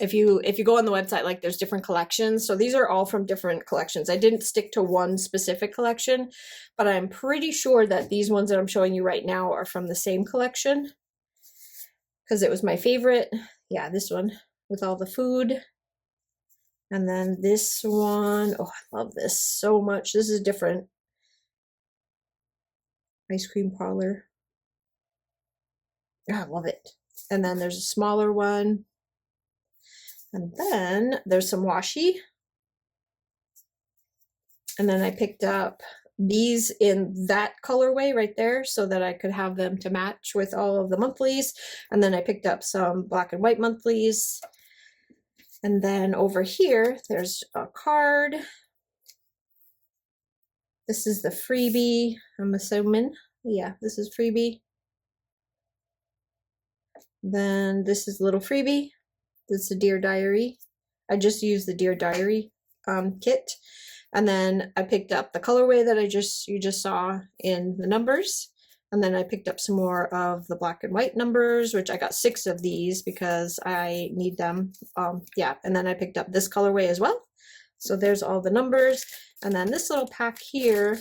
if you go on the website, like there's different collections. So these are all from different collections. I didn't stick to one specific collection, but I'm pretty sure that these ones that I'm showing you right now are from the same collection because it was my favorite. Yeah, this one with all the food. And then this one, oh, I love this so much. This is different. Ice cream parlor. Oh, I love it. And then there's a smaller one. And then there's some washi. And then I picked up these in that colorway right there so that I could have them to match with all of the monthlies. And then I picked up some black and white monthlies. And then over here, there's a card. This is the freebie, I'm assuming. Yeah, this is freebie. Then this is a little freebie. This is a Dear Diary. I just used the Dear Diary kit. And then I picked up the colorway that you just saw in the numbers. And then I picked up some more of the black and white numbers, which I got 6 of these because I need them. Yeah, and then I picked up this colorway as well. So there's all the numbers. And then this little pack here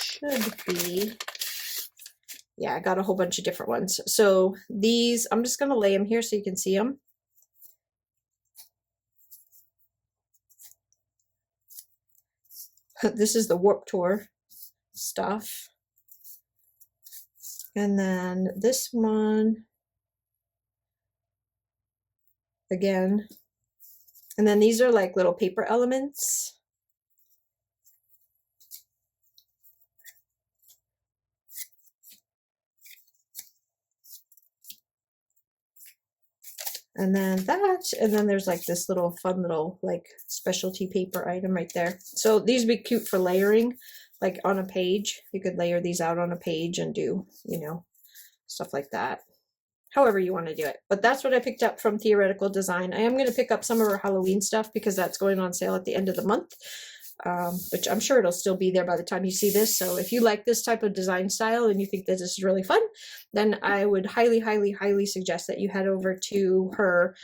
should be, yeah, I got a whole bunch of different ones. So these, I'm just going to lay them here so you can see them. This is the Warped Tour stuff. And then this one, again. And then these are like little paper elements. And then that, and then there's like this little fun little like specialty paper item right there. So these would be cute for layering, like on a page. You could layer these out on a page and do, you know, stuff like that. However you want to do it. But that's what I picked up from Theoretical Design. I am going to pick up some of her Halloween stuff because that's going on sale at the end of the month. Which I'm sure it'll still be there by the time you see this. So if you like this type of design style and you think that this is really fun, then I would highly, highly, highly suggest that you head over to her,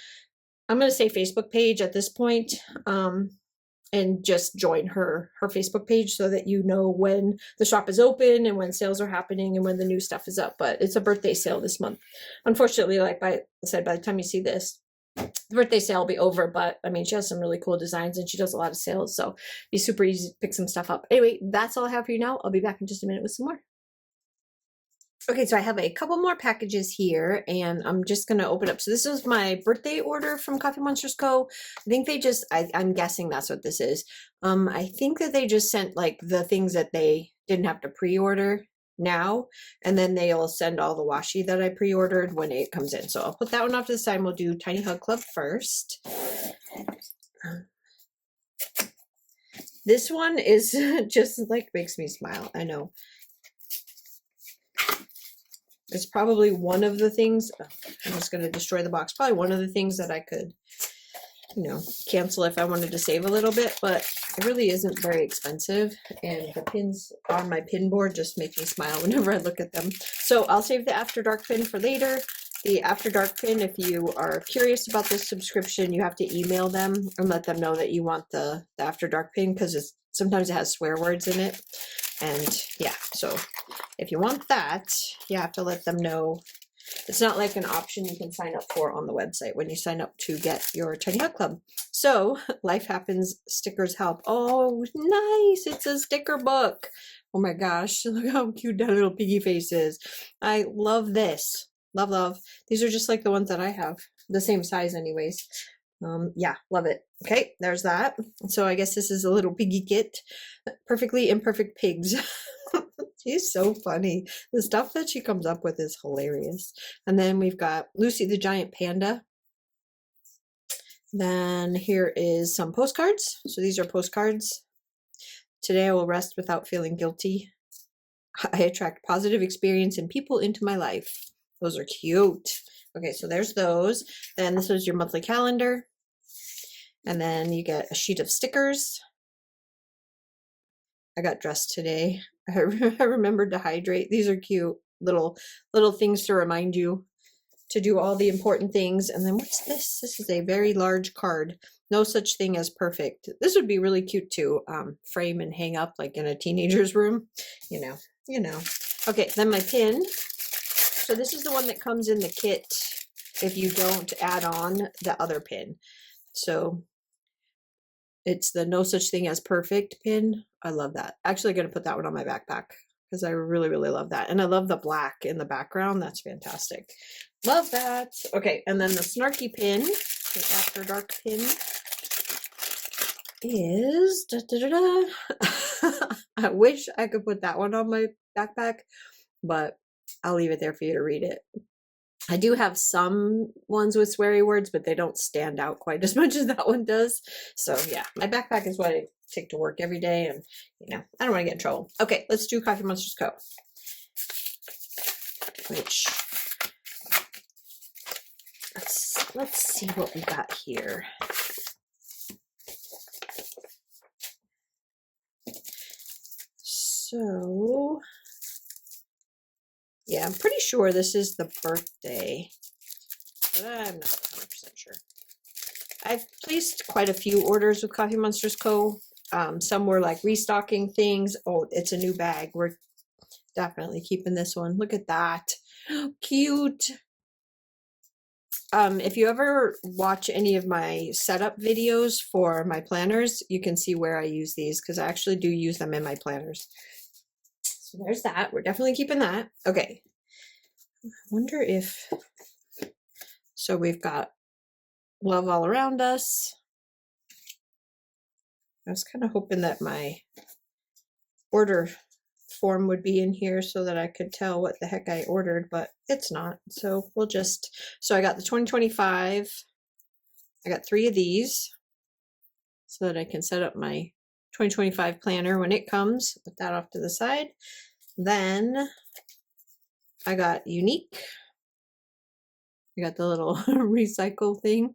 I'm going to say Facebook page at this point, and just join her Facebook page so that you know when the shop is open and when sales are happening and when the new stuff is up. But it's a birthday sale this month. Unfortunately, like I said, by the time you see this, the birthday sale will be over, but I mean, she has some really cool designs and she does a lot of sales, so it'd be super easy to pick some stuff up. Anyway, that's all I have for you now. I'll be back in just a minute with some more. Okay, so I have a couple more packages here and I'm just going to open up. So this is my birthday order from Coffee Monsters Co. I think they just, I'm guessing that's what this is. I think that they just sent like the things that they didn't have to pre-order now, and then they'll send all the washi that I pre-ordered when it comes in. So I'll put that one off to the side. We'll do Tiny Hug Club first. This one is just like makes me smile. I know. It's probably one of the things, I'm just going to destroy the box, probably one of the things that I could, you know, cancel if I wanted to save a little bit, but it really isn't very expensive, and the pins on my pin board just make me smile whenever I look at them. So I'll save the After Dark pin for later. The After Dark pin, if you are curious about this subscription, you have to email them and let them know that you want the After Dark pin, because sometimes it has swear words in it. And yeah, so if you want that, you have to let them know. It's not like an option you can sign up for on the website when you sign up to get your Tiny Hug Club. So Life Happens stickers help. Oh, nice. It's a sticker book. Oh my gosh. Look how cute that little piggy face is. I love this. Love, love. These are just like the ones that I have. The same size anyways. Yeah, love it. Okay, there's that. So I guess this is a little piggy kit. Perfectly Imperfect Pigs. She's so funny. The stuff that she comes up with is hilarious. And then we've got Lucy the Giant Panda. Then here is some postcards. So these are postcards. Today I will rest without feeling guilty. I attract positive experience and people into my life. Those are cute. Okay, so there's those. Then this was your monthly calendar. And then you get a sheet of stickers. I got dressed today. I remembered to hydrate. These are cute little things to remind you to do all the important things. And then what's this? This is a very large card. No such thing as perfect. This would be really cute to frame and hang up like in a teenager's room. You know. Okay, then my pin. So this is the one that comes in the kit if you don't add on the other pin. So it's the No Such Thing as Perfect pin. I love that. Actually, going to put that one on my backpack because I really, really love that. And I love the black in the background. That's fantastic. Love that. Okay, and then the snarky pin, the After Dark pin, is... I wish I could put that one on my backpack, but I'll leave it there for you to read it. I do have some ones with sweary words, but they don't stand out quite as much as that one does. So yeah, my backpack is what I take to work every day, and I don't want to get in trouble. Okay, let's do Coffee Monsters Co. which let's see what we got here. So, yeah, I'm pretty sure this is the birthday, but I'm not 100% sure. I've placed quite a few orders with Coffee Monsters Co. Some were like restocking things. Oh, it's a new bag. We're definitely keeping this one. Look at that. Cute. If you ever watch any of my setup videos for my planners, you can see where I use these because I actually do use them in my planners. So there's that. We're definitely keeping that. Okay. I wonder if, so we've got Love All Around Us. I was kind of hoping that my order form would be in here so that I could tell what the heck I ordered, but it's not. So we'll just, so I got the 2025. I got 3 of these so that I can set up my 2025 planner when it comes. Put that off to the side. Then I got Unique. I got the little recycle thing.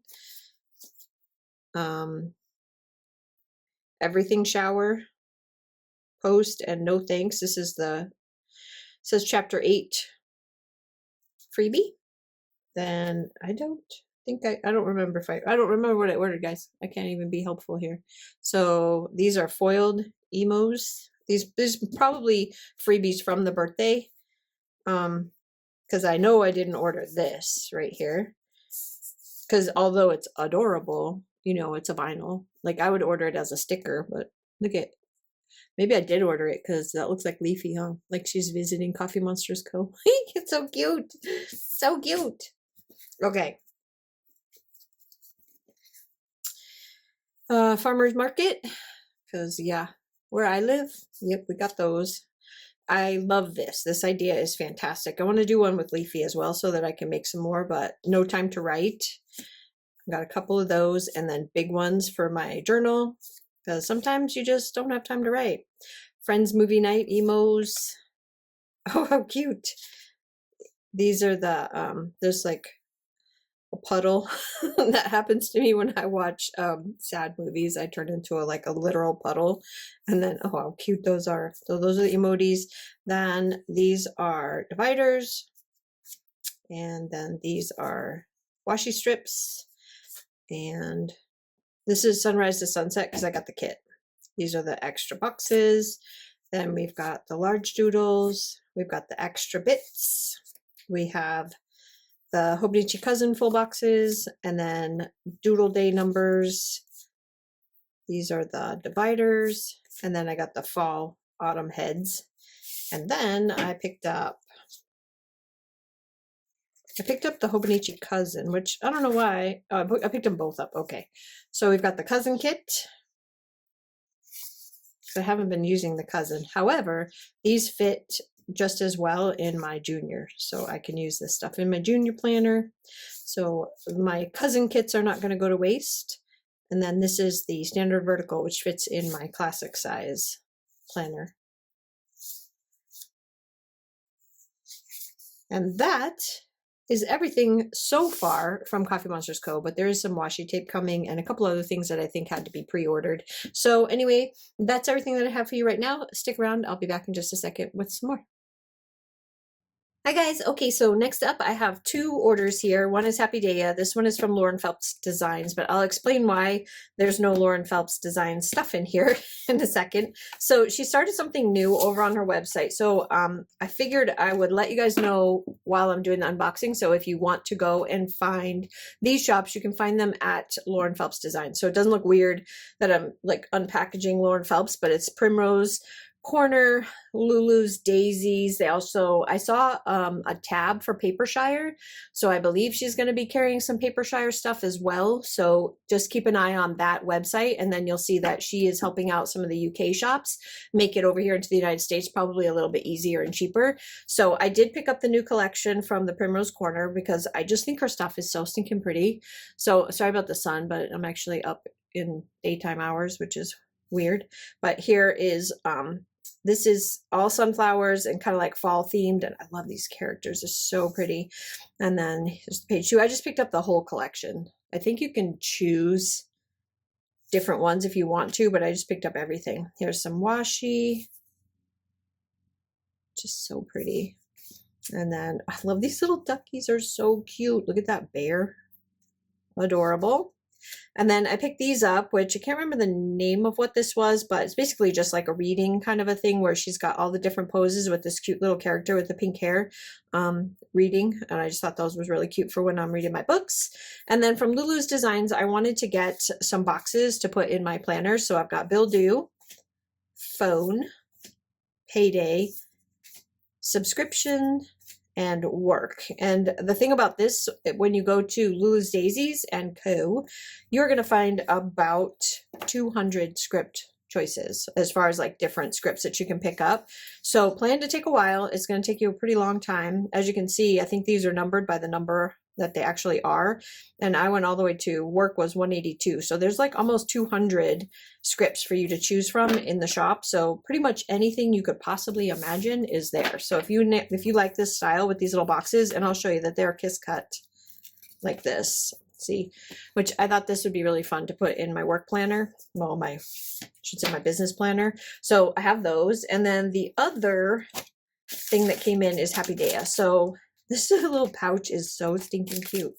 Everything Shower, Post, and No Thanks. This is the, says chapter 8 freebie. Then I don't think I don't remember if I don't remember what I ordered, guys. I can't even be helpful here. So these are foiled emos. These probably freebies from the birthday. Because I know I didn't order this right here. Because although it's adorable, you know, it's a vinyl. Like I would order it as a sticker, but look at, maybe I did order it because that looks like Leafy, huh? Like she's visiting Coffee Monsters Co. It's so cute. So cute. Okay. Farmer's Market. Because, yeah, where I live, yep, we got those. I love this. This idea is fantastic. I want to do one with Leafy as well so that I can make some more, but no time to write. I got a couple of those and then big ones for my journal because sometimes you just don't have time to write. Friends Movie Night emos. Oh, how cute. These are the, there's like a puddle that happens to me when I watch sad movies. I turn into like a literal puddle. And then, oh, how cute those are. So those are the emojis. Then these are dividers. And then these are washi strips. And this is sunrise to sunset because I got the kit. These are the extra boxes. Then we've got the large doodles. We've got the extra bits. We have the Hobonichi Cousin full boxes, and then Doodle Day numbers. These are the dividers, and then I got the fall autumn heads. And then I picked up the Hobonichi Cousin, which I don't know why. I picked them both up. Okay, so we've got the Cousin kit. Because I haven't been using the Cousin. However, these fit just as well in my junior, so I can use this stuff in my junior planner. So my Cousin kits are not going to go to waste. And then this is the standard vertical, which fits in my classic size planner. And that is everything so far from Coffee Monsters Co. But there is some washi tape coming and a couple other things that I think had to be pre-ordered. So anyway, that's everything that I have for you right now. Stick around. I'll be back in just a second with some more. Hi guys. Okay, so next up I have 2 orders here. One is Happy Daya. This one is from Lauren Phelps Designs, but I'll explain why there's no Lauren Phelps Design stuff in here in a second. So she started something new over on her website. So I figured I would let you guys know while I'm doing the unboxing. So if you want to go and find these shops, you can find them at Lauren Phelps Design. So it doesn't look weird that I'm like unpackaging Lauren Phelps, but it's Primrose Corner, Lulu's, Daisies. They also, I saw a tab for Papershire, so I believe she's going to be carrying some Papershire stuff as well. So just keep an eye on that website, and then you'll see that she is helping out some of the UK shops make it over here into the United States probably a little bit easier and cheaper. So I did pick up the new collection from the Primrose Corner because I just think her stuff is so stinking pretty. So sorry about the sun, but I'm actually up in daytime hours, which is weird. But here is this is all sunflowers and kind of like fall themed. And I love these characters. They're so pretty. And then here's page 2. I just picked up the whole collection. I think you can choose different ones if you want to, but I just picked up everything. Here's some washi. Just so pretty. And then I love these little duckies, are so cute. Look at that bear. Adorable. And then I picked these up, which I can't remember the name of what this was, but it's basically just like a reading kind of a thing where she's got all the different poses with this cute little character with the pink hair reading. And I just thought those was really cute for when I'm reading my books. And then from Lulu's Designs, I wanted to get some boxes to put in my planner. So I've got Bill Do, Phone, Payday, Subscription, and Work. And the thing about this, when you go to Lulu's Daisies and Co, you're going to find about 200 script choices as far as like different scripts that you can pick up. So plan to take a while. It's going to take you a pretty long time. As you can see, I think these are numbered by the number that they actually are. And I went all the way to Work was 182. So there's like almost 200 scripts for you to choose from in the shop. So pretty much anything you could possibly imagine is there. So if you like this style with these little boxes, and I'll show you that they're kiss cut like this, see, which I thought this would be really fun to put in my work planner. Well, I should say my business planner. So I have those. And then the other thing that came in is Happy Daya. So this little pouch is so stinking cute.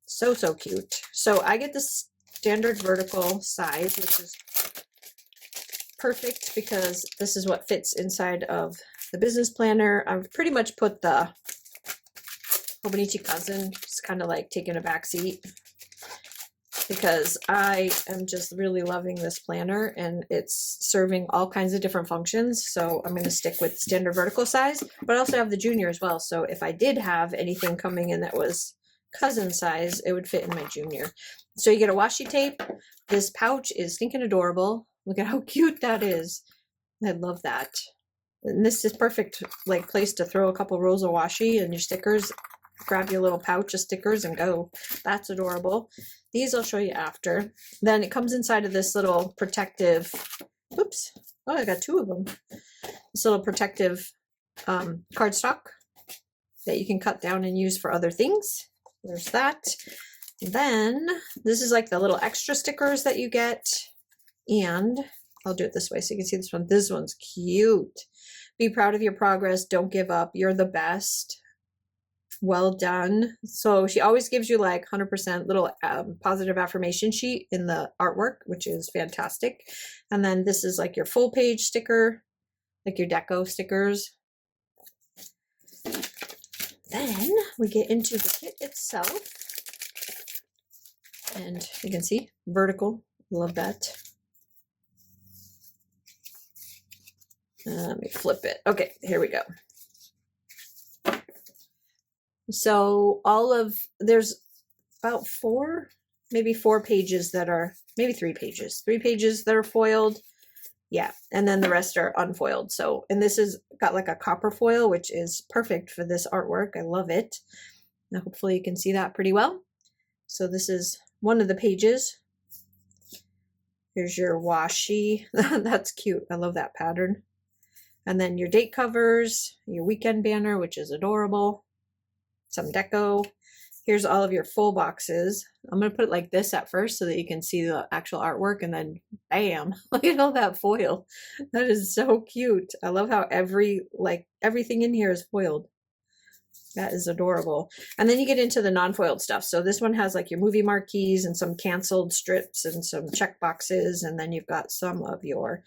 So, so cute. So I get the standard vertical size, which is perfect because this is what fits inside of the business planner. I've pretty much put the Hobonichi Cousin, just kind of like taking a back seat because I am just really loving this planner and it's serving all kinds of different functions. So I'm going to stick with standard vertical size, but I also have the junior as well. So if I did have anything coming in that was cousin size, it would fit in my junior. So you get a washi tape. This pouch is stinking adorable. Look at how cute that is. I love that. And this is perfect like place to throw a couple rolls of washi and your stickers. Grab your little pouch of stickers and go. That's adorable. These I'll show you after. Then it comes inside of this little protective, oops, oh, I got 2 of them. This little protective cardstock that you can cut down and use for other things. There's that. Then this is like the little extra stickers that you get. And I'll do it this way so you can see this one. This one's cute. Be proud of your progress. Don't give up. You're the best. Well done. So she always gives you like 100% little positive affirmation sheet in the artwork, which is fantastic. And then this is like your full page sticker, like your deco stickers. Then we get into the kit itself. And you can see vertical. Love that. Let me flip it. Okay, here we go. So there's about 4, maybe 4 pages that are, maybe 3 pages. 3 pages that are foiled. Yeah, and then the rest are unfoiled. So, and this is got like a copper foil, which is perfect for this artwork. I love it. Now, hopefully you can see that pretty well. So this is one of the pages. Here's your washi. That's cute. I love that pattern. And then your date covers, your weekend banner, which is adorable. Some deco. Here's all of your full boxes. I'm going to put it like this at first so that you can see the actual artwork, and then bam, look at all that foil. That is so cute. I love how everything in here is foiled. That is adorable. And then you get into the non-foiled stuff. So this one has like your movie marquees and some canceled strips and some check boxes. And then you've got some of your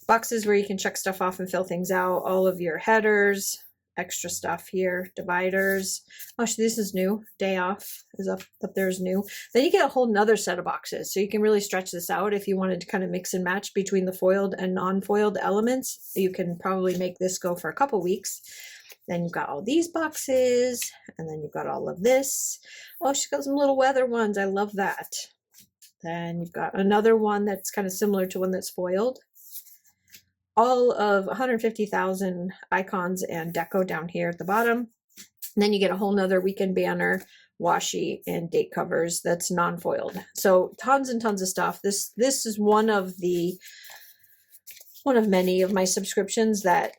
boxes where you can check stuff off and fill things out. All of your headers, extra stuff here, dividers. Oh, this is new. Day off is up there is new. Then you get a whole nother set of boxes. So you can really stretch this out if you wanted to kind of mix and match between the foiled and non-foiled elements. You can probably make this go for a couple weeks. Then you've got all these boxes, and then you've got all of this. Oh, she's got some little weather ones. I love that. Then you've got another one that's kind of similar to one that's foiled. All of 150,000 icons and deco down here at the bottom. And then you get a whole nother weekend banner, washi, and date covers that's non-foiled. So tons and tons of stuff. This is one of the one of many of my subscriptions that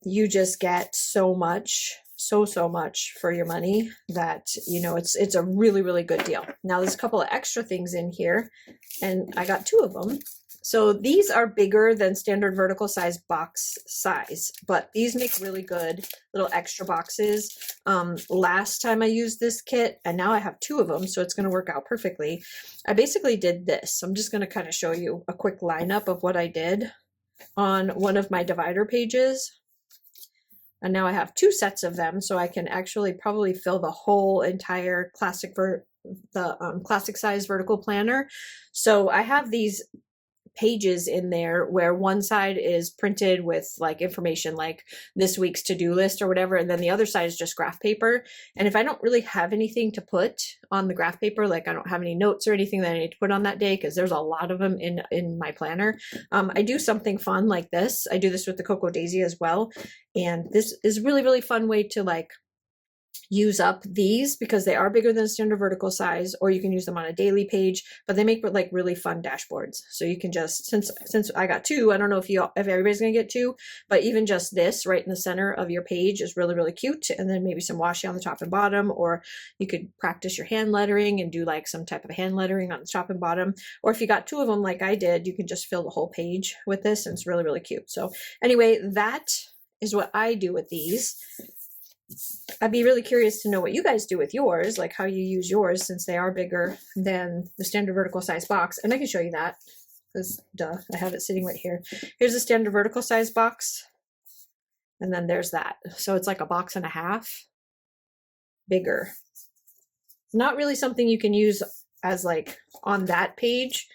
you just get so much, so much for your money that, you know, it's a really, really good deal. Now there's a couple of extra things in here, and I got 2 of them. So these are bigger than standard vertical size box size, but these make really good little extra boxes. Last time I used this kit, and now I have 2 of them, so it's going to work out perfectly. I basically did this. I'm just going to kind of show you a quick lineup of what I did on one of my divider pages. And now I have 2 sets of them, so I can actually probably fill the whole entire classic classic size vertical planner. So I have these pages in there where one side is printed with like information like this week's to-do list or whatever, and then the other side is just graph paper. And if I don't really have anything to put on the graph paper, like I don't have any notes or anything that I need to put on that day, because there's a lot of them in my planner, I do something fun like this. I do this with the Cocoa Daisy as well, and this is a really, really fun way to like use up these, because they are bigger than standard vertical size, or you can use them on a daily page, but they make like really fun dashboards. So you can just, since I got 2, I don't know if everybody's gonna get 2, but even just this right in the center of your page is really, really cute. And then maybe some washi on the top and bottom, or you could practice your hand lettering and do like some type of hand lettering on the top and bottom. Or if you got 2 of them like I did, you can just fill the whole page with this, and it's really, really cute. So anyway, that is what I do with these. I'd be really curious to know what you guys do with yours, like how you use yours, since they are bigger than the standard vertical size box. And I can show you that, because duh, I have it sitting right here. Here's the standard vertical size box, and then there's that. So it's like a box and a half bigger. Not really something you can use as like on that page,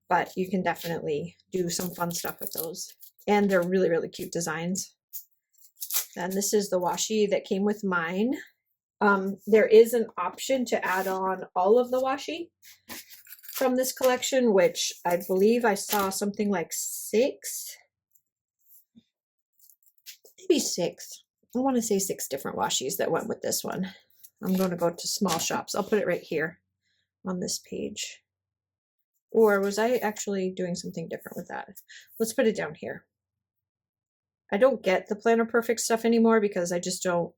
but you can definitely do some fun stuff with those. And they're really, really cute designs. And this is the washi that came with mine. There is an option to add on all of the washi from this collection, which I believe I saw something like 6, maybe 6. I want to say 6 different washis that went with this one. I'm going to go to small shops. I'll put it right here on this page. Or was I actually doing something different with that? Let's put it down here. I don't get the Planner Perfect stuff anymore, because I just don't,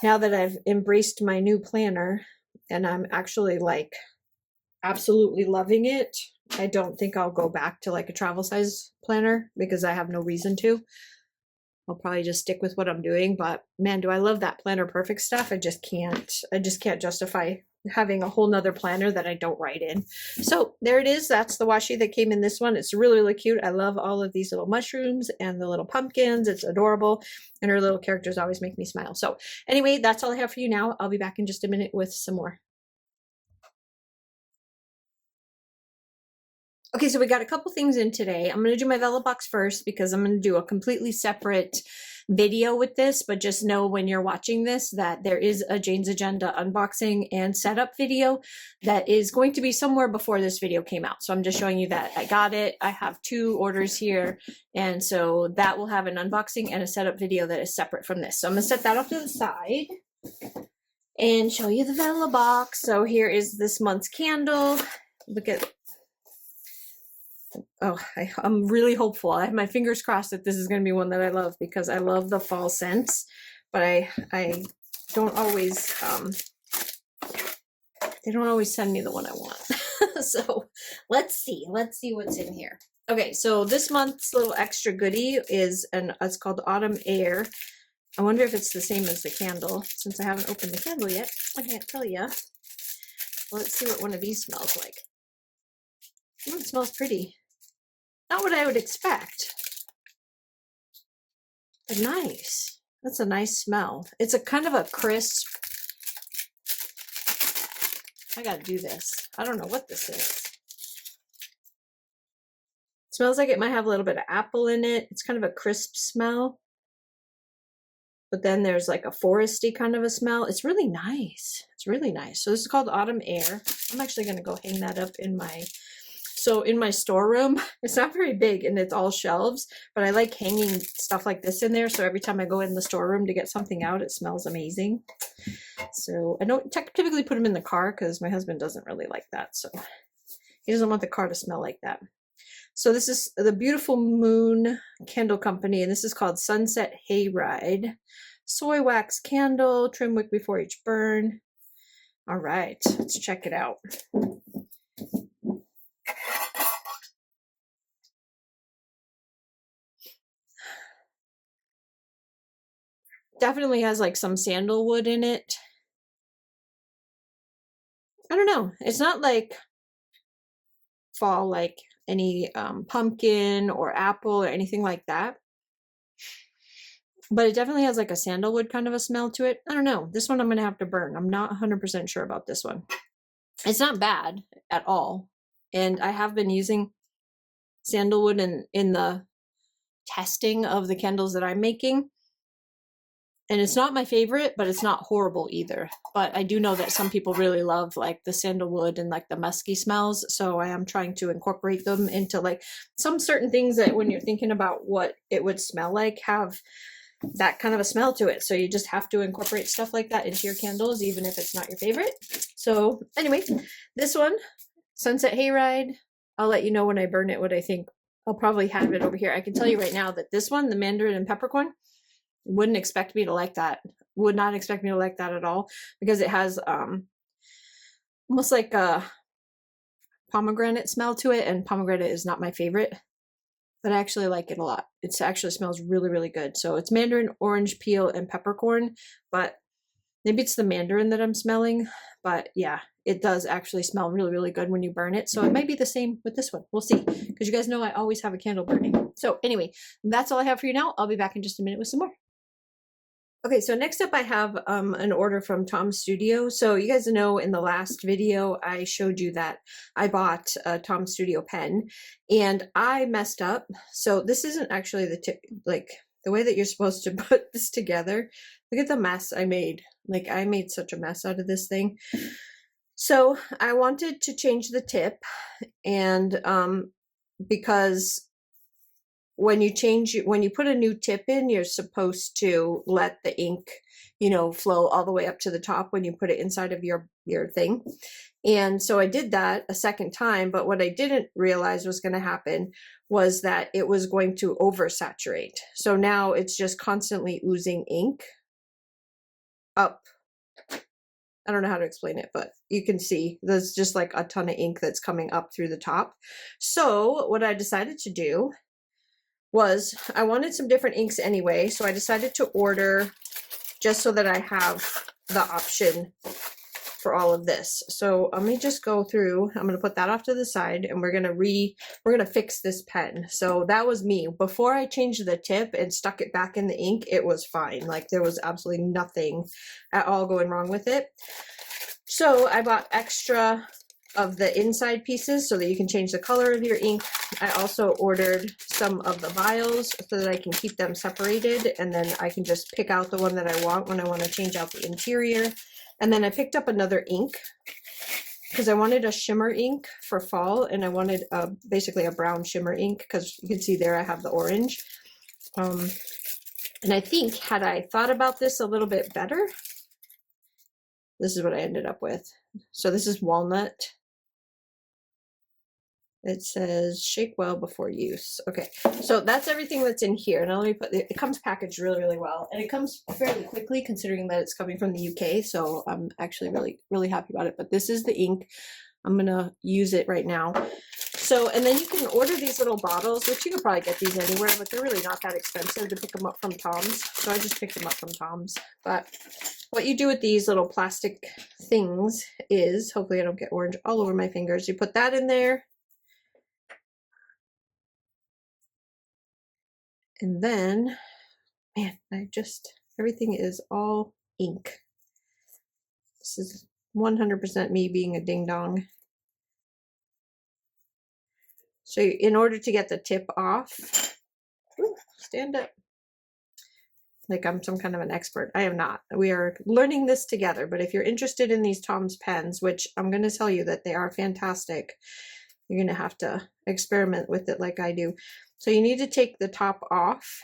now that I've embraced my new planner and I'm actually like absolutely loving it, I don't think I'll go back to like a travel size planner, because I have no reason to. I'll probably just stick with what I'm doing. But man, do I love that Planner Perfect stuff. I just can't justify having a whole nother planner that I don't write in. So there it is. That's the washi that came in this one. It's really, really cute. I love all of these little mushrooms and the little pumpkins. It's adorable. And her little characters always make me smile. So anyway, that's all I have for you now. I'll be back in just a minute with some more. Okay, so we got a couple things in today. I'm going to do my Vella box first, because I'm going to do a completely separate video with this, but just know when you're watching this that there is a Jane's Agenda unboxing and setup video that is going to be somewhere before this video came out. So I'm just showing you that I got it. I have 2 orders here, and so that will have an unboxing and a setup video that is separate from this. So I'm going to set that off to the side and show you the Vella box. So here is this month's candle. Look at, oh, I'm really hopeful. I have my fingers crossed that this is going to be one that I love, because I love the fall scents, but I don't always, they don't always send me the one I want. So let's see what's in here. Okay, so this month's little extra goodie is it's called Autumn Air. I wonder if it's the same as the candle. Since I haven't opened the candle yet, I can't tell you. Well, let's see what one of these smells like. Oh, it smells pretty. Not what I would expect, but nice. That's a nice smell. It's a kind of a crisp. I gotta do this. I don't know what this is. It smells like it might have a little bit of apple in it. It's kind of a crisp smell, but then there's like a foresty kind of a smell. It's really nice. It's really nice. So this is called Autumn Air. I'm actually gonna go hang that up in my, so in my storeroom. It's not very big and it's all shelves, but I like hanging stuff like this in there. So every time I go in the storeroom to get something out, it smells amazing. So I don't typically put them in the car, because my husband doesn't really like that. So he doesn't want the car to smell like that. So this is the Beautiful Moon Candle Company, and this is called Sunset Hayride. Soy wax candle, trim wick before each burn. All right, let's check it out. Definitely has like some sandalwood in it. I don't know. It's not like fall, like any pumpkin or apple or anything like that. But it definitely has like a sandalwood kind of a smell to it. I don't know. This one I'm going to have to burn. I'm not 100% sure about this one. It's not bad at all. And I have been using sandalwood in the testing of the candles that I'm making. And it's not my favorite, but it's not horrible either. But I do know that some people really love like the sandalwood and like the musky smells. So I am trying to incorporate them into like some certain things that when you're thinking about what it would smell like have that kind of a smell to it. So you just have to incorporate stuff like that into your candles, even if it's not your favorite. So anyway, this one, Sunset Hayride, I'll let you know when I burn it what I think. I'll probably have it over here. I can tell you right now that this one, the mandarin and peppercorn, wouldn't expect me to like that. Would not expect me to like that at all, because it has almost like a pomegranate smell to it, and pomegranate is not my favorite, but I actually like it a lot. It actually smells really, really good. So it's mandarin, orange peel, and peppercorn, but maybe it's the mandarin that I'm smelling. But yeah, it does actually smell really, really good when you burn it. So it might be the same with this one. We'll see, because you guys know I always have a candle burning. So anyway, that's all I have for you now. I'll be back in just a minute with some more. Okay, so next up I have an order from Tom Studio. So you guys know in the last video I showed you that I bought a Tom Studio pen and I messed up. So this isn't actually like the way that you're supposed to put this together. Look at the mess I made. Like I made such a mess out of this thing. So I wanted to change the tip, and because when you put a new tip in, you're supposed to let the ink, flow all the way up to the top when you put it inside of your thing. And so I did that a second time, but what I didn't realize was going to happen was that it was going to oversaturate. So now it's just constantly oozing ink up. I don't know how to explain it, but you can see there's just like a ton of ink that's coming up through the top. So what I decided to do was I wanted some different inks anyway, so I decided to order just so that I have the option for all of this. So let me just go through. I'm going to put that off to the side, and we're going to fix this pen. So that was me. Before I changed the tip and stuck it back in the ink, it was fine. Like there was absolutely nothing at all going wrong with it. So I bought extra of the inside pieces so that you can change the color of your ink. I also ordered some of the vials so that I can keep them separated, and then I can just pick out the one that I want when I want to change out the interior. And then I picked up another ink because I wanted a shimmer ink for fall, and I wanted basically a brown shimmer ink, because you can see there I have the orange. And I think had I thought about this a little bit better, this is what I ended up with. So this is walnut. It says shake well before use. Okay, so that's everything that's in here. Now let me put it comes packaged really, really well, and it comes fairly quickly considering that it's coming from the UK. So I'm actually really, really happy about it. But this is the ink. I'm gonna use it right now. So, and then you can order these little bottles, which you can probably get these anywhere, but they're really not that expensive to pick them up from Tom's. So I just picked them up from Tom's. But what you do with these little plastic things is, hopefully I don't get orange all over my fingers, you put that in there. And then, man, everything is all ink. This is 100% me being a ding dong. So in order to get the tip off, stand up. Like I'm some kind of an expert. I am not. We are learning this together. But if you're interested in these Tom's pens, which I'm going to tell you that they are fantastic, you're going to have to experiment with it like I do. So you need to take the top off.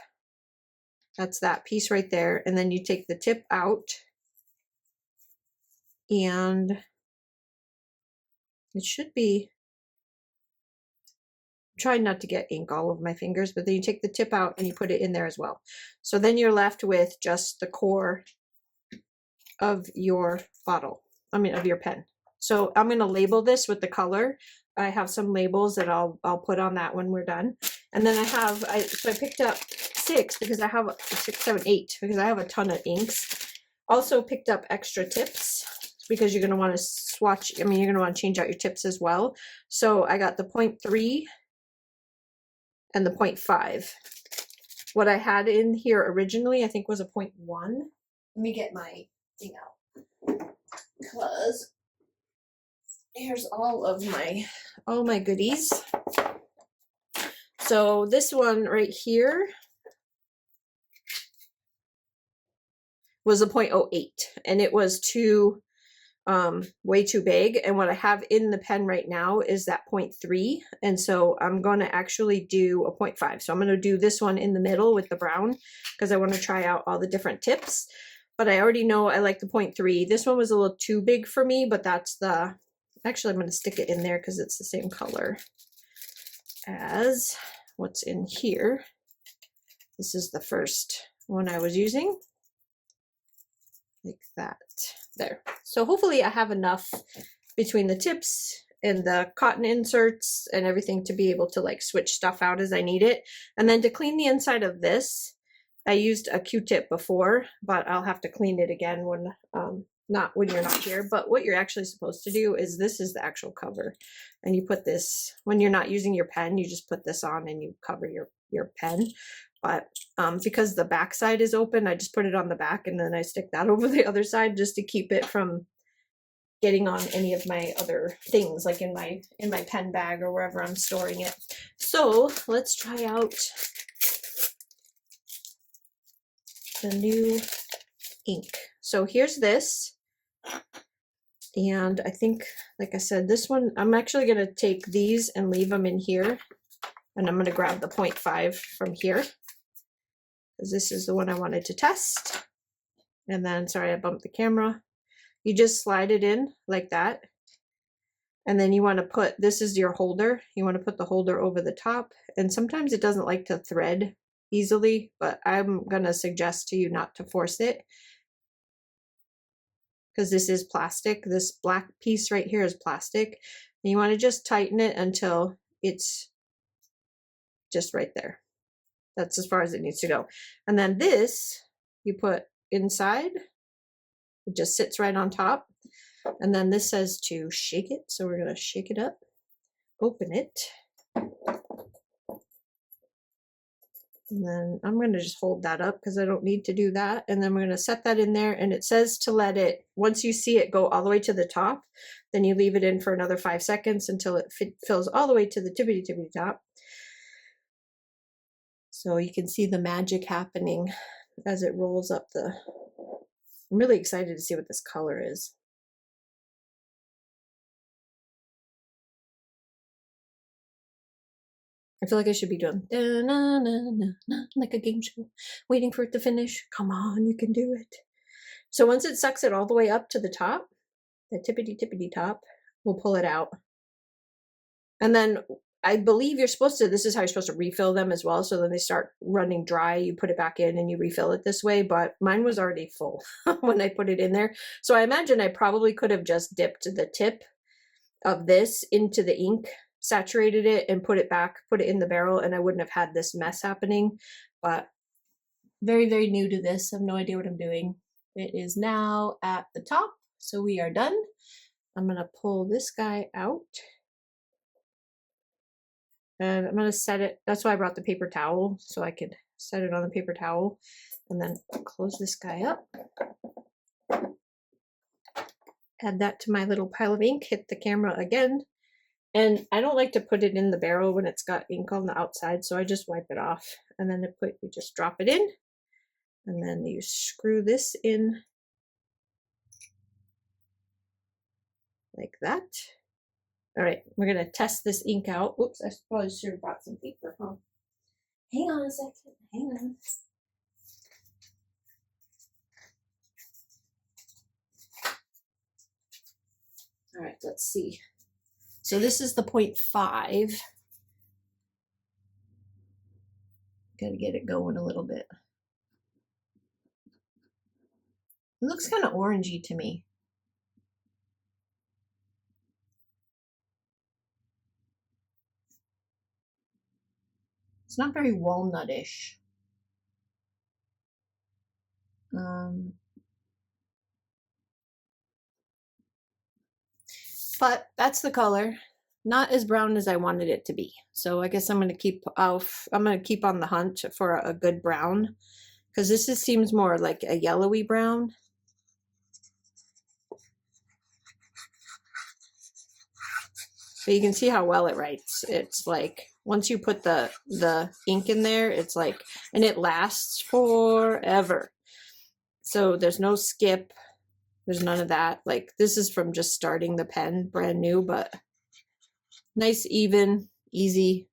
That's that piece right there. And then you take the tip out, and it should be trying not to get ink all over my fingers, but then you take the tip out and you put it in there as well. So then you're left with just the core of your bottle, I mean, of your pen. So I'm going to label this with the color. I have some labels that I'll put on that when we're done. And then so I picked up 6 because I have 6, 7, 8 because I have a ton of inks. Also picked up extra tips because you're going to want to swatch. I mean, you're going to want to change out your tips as well. So I got the 0.3 and the 0.5. What I had in here originally, I think, was a 0.1. Let me get my thing out because here's all my goodies. So this one right here was a 0.08, and it was way too big. And what I have in the pen right now is that 0.3, and so I'm going to actually do a 0.5. So I'm going to do this one in the middle with the brown because I want to try out all the different tips. But I already know I like the 0.3. This one was a little too big for me, but that's actually I'm going to stick it in there because it's the same color as what's in here. This is the first one I was using. Like that. There. So hopefully I have enough between the tips and the cotton inserts and everything to be able to like switch stuff out as I need it. And then to clean the inside of this, I used a Q-tip before, but I'll have to clean it again when not when you're not here. But what you're actually supposed to do is this is the actual cover, and you put this when you're not using your pen. You just put this on and you cover your pen. But because the back side is open, I just put it on the back and then I stick that over the other side just to keep it from getting on any of my other things, like in my pen bag or wherever I'm storing it. So let's try out the new ink. So here's this, and I think, like I said, this one I'm actually going to take these and leave them in here, and I'm going to grab the 0.5 from here because this is the one I wanted to test. And then, sorry, I bumped the camera. You just slide it in like that, and then you want to put, this is your holder, you want to put the holder over the top, and sometimes it doesn't like to thread easily, but I'm going to suggest to you not to force it because this is plastic. This black piece right here is plastic, and you want to just tighten it until it's just right there. That's as far as it needs to go. And then this you put inside, it just sits right on top. And then this says to shake it, so we're going to shake it up, open it, and then I'm going to just hold that up because I don't need to do that. And then we're going to set that in there, and it says to let it, once you see it go all the way to the top, then you leave it in for another 5 seconds until it fills all the way to the tippity top. So you can see the magic happening as it rolls up the, I'm really excited to see what this color is. I feel like I should be doing like a game show, waiting for it to finish. Come on, you can do it. So once it sucks it all the way up to the top, the tippity top, we'll pull it out. And then I believe you're supposed to, this is how you're supposed to refill them as well. So then they start running dry, you put it back in and you refill it this way. But mine was already full when I put it in there. So I imagine I probably could have just dipped the tip of this into the ink, saturated it, and put it back, put it in the barrel, and I wouldn't have had this mess happening. But very, very new to this. I have no idea what I'm doing. It is now at the top, so we are done. I'm going to pull this guy out. And I'm going to set it, that's why I brought the paper towel, so I could set it on the paper towel. And then close this guy up. Add that to my little pile of ink, hit the camera again. And I don't like to put it in the barrel when it's got ink on the outside, so I just wipe it off. And then you just drop it in, and then you screw this in like that. All right, we're gonna test this ink out. Oops, I probably should have brought some paper, huh? Hang on a second, hang on. All right, let's see. So this is the 0.5. Got to get it going a little bit. It looks kind of orangey to me. It's not very walnutish. But that's the color. Not as brown as I wanted it to be. So I guess I'm going to keep on the hunt for a good brown, because this seems more like a yellowy brown. But you can see how well it writes. It's like once you put the ink in there, it's like, and it lasts forever. So there's no skip. There's none of that. Like, this is from just starting the pen, brand new, but nice, even, easy.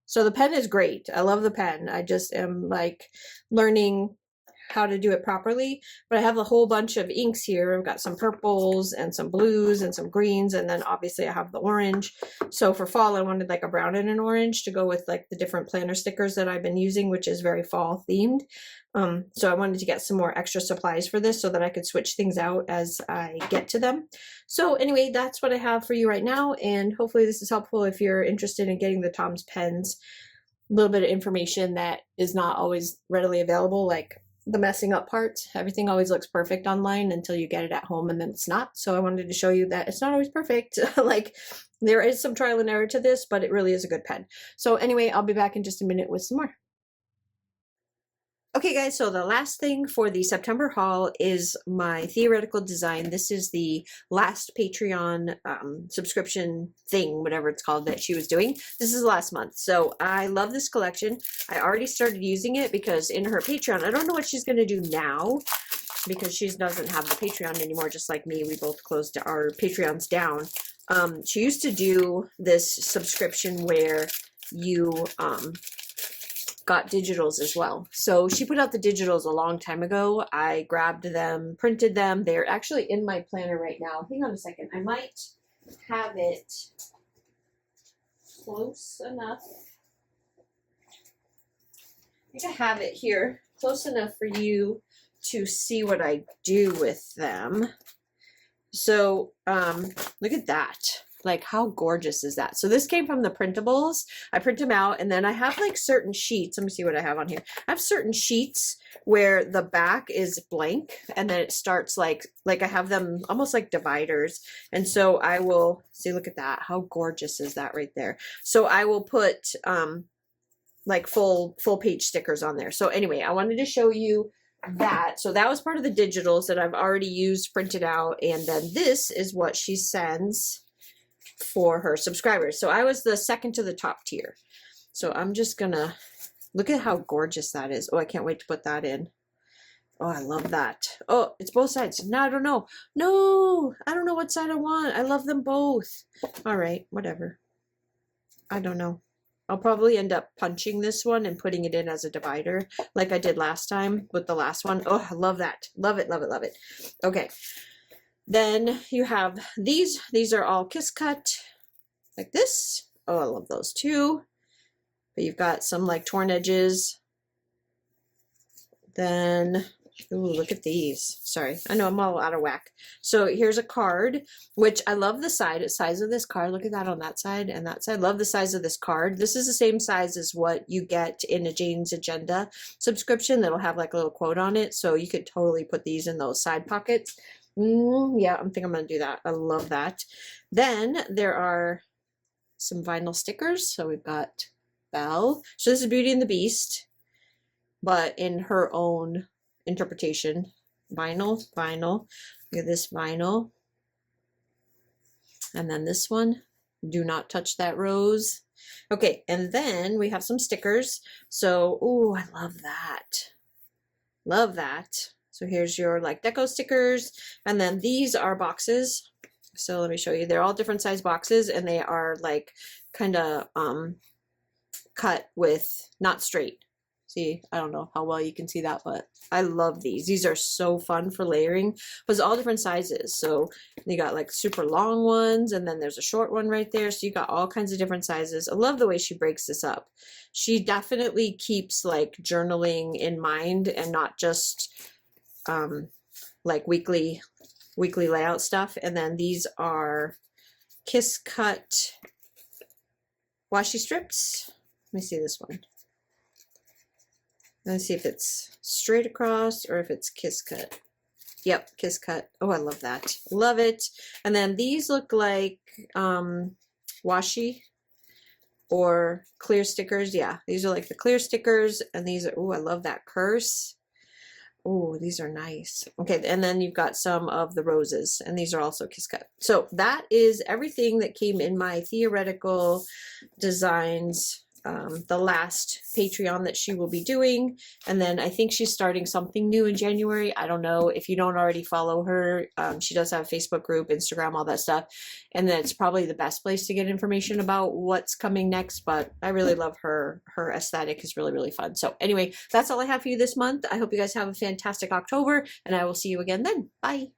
So the pen is great. I love the pen. I just am like learning how to do it properly. But I have a whole bunch of inks here. I've got some purples and some blues and some greens, and then obviously I have the orange. So for fall, I wanted like a brown and an orange to go with like the different planner stickers that I've been using, which is very fall themed. So I wanted to get some more extra supplies for this so that I could switch things out as I get to them. So anyway, that's what I have for you right now, and hopefully this is helpful if you're interested in getting the Tom's pens. A little bit of information that is not always readily available, like the messing up part. Everything always looks perfect online until you get it at home, and then it's not. So I wanted to show you that it's not always perfect. Like, there is some trial and error to this, but it really is a good pen. So anyway, I'll be back in just a minute with some more. Okay guys, so the last thing for the September haul is my theoretical design. This is the last Patreon subscription thing, whatever it's called, that she was doing. This is last month. So I love this collection. I already started using it because in her Patreon, I don't know what she's going to do now because she doesn't have the Patreon anymore, just like me. We both closed our Patreons down. She used to do this subscription where you got digitals as well. So she put out the digitals a long time ago. I grabbed them, printed them. They're actually in my planner right now. Hang on a second. I might have it close enough. I think I have it here close enough for you to see what I do with them. So look at that. Like, how gorgeous is that? So this came from the printables. I print them out, and then I have like certain sheets. Let me see what I have on here. I have certain sheets where the back is blank, and then it starts like I have them almost like dividers. And so I will see, look at that. How gorgeous is that right there? So I will put like full page stickers on there. So anyway, I wanted to show you that. So that was part of the digitals that I've already used, printed out, and then this is what she sends for her subscribers. So I was the second to the top tier. So I'm just gonna look at how gorgeous that is. Oh, I can't wait to put that in. Oh, I love that. Oh, it's both sides. No, I don't know. No, I don't know what side I want. I love them both. All right, whatever. I don't know. I'll probably end up punching this one and putting it in as a divider like I did last time with the last one. Oh, I love that. Love it, love it, love it. Okay. Then you have these. These are all kiss cut like this. Oh, I love those too. But you've got some like torn edges. Then, ooh, look at these. Sorry, I know I'm all out of whack. So here's a card, which I love the size of this card. Look at that on that side and that side. Love the size of this card. This is the same size as what you get in a Jane's Agenda subscription that'll have like a little quote on it. So you could totally put these in those side pockets. Yeah, I think I'm going to do that. I love that. Then there are some vinyl stickers. So we've got Belle. So this is Beauty and the Beast, but in her own interpretation. Vinyl. Look at this vinyl. And then this one. Do not touch that rose. Okay, and then we have some stickers. So, ooh, I love that. Love that. So here's your like deco stickers, and then these are boxes. So let me show you. They're all different size boxes, and they are like kind of cut with not straight. See, I don't know how well you can see that, but I love these. These are so fun for layering. But all different sizes. So you got like super long ones, and then there's a short one right there. So you got all kinds of different sizes. I love the way she breaks this up. She definitely keeps like journaling in mind and not just like weekly layout stuff. And then these are Kiss Cut washi strips. Let me see this one. Let's see if it's straight across or if it's Kiss Cut. Yep, Kiss Cut. Oh, I love that. Love it. And then these look like washi or clear stickers. Yeah, these are like the clear stickers. And these are, oh, I love that curse. Oh, these are nice. Okay, and then you've got some of the roses, and these are also Kiss Cut. So that is everything that came in my theoretical designs, the last Patreon that she will be doing. And then I think she's starting something new in January. I don't know. If you don't already follow her, she does have a Facebook group, Instagram, all that stuff. And then it's probably the best place to get information about what's coming next. But I really love her. Her aesthetic is really, really fun. So anyway, that's all I have for you this month. I hope you guys have a fantastic October, and I will see you again then. Bye.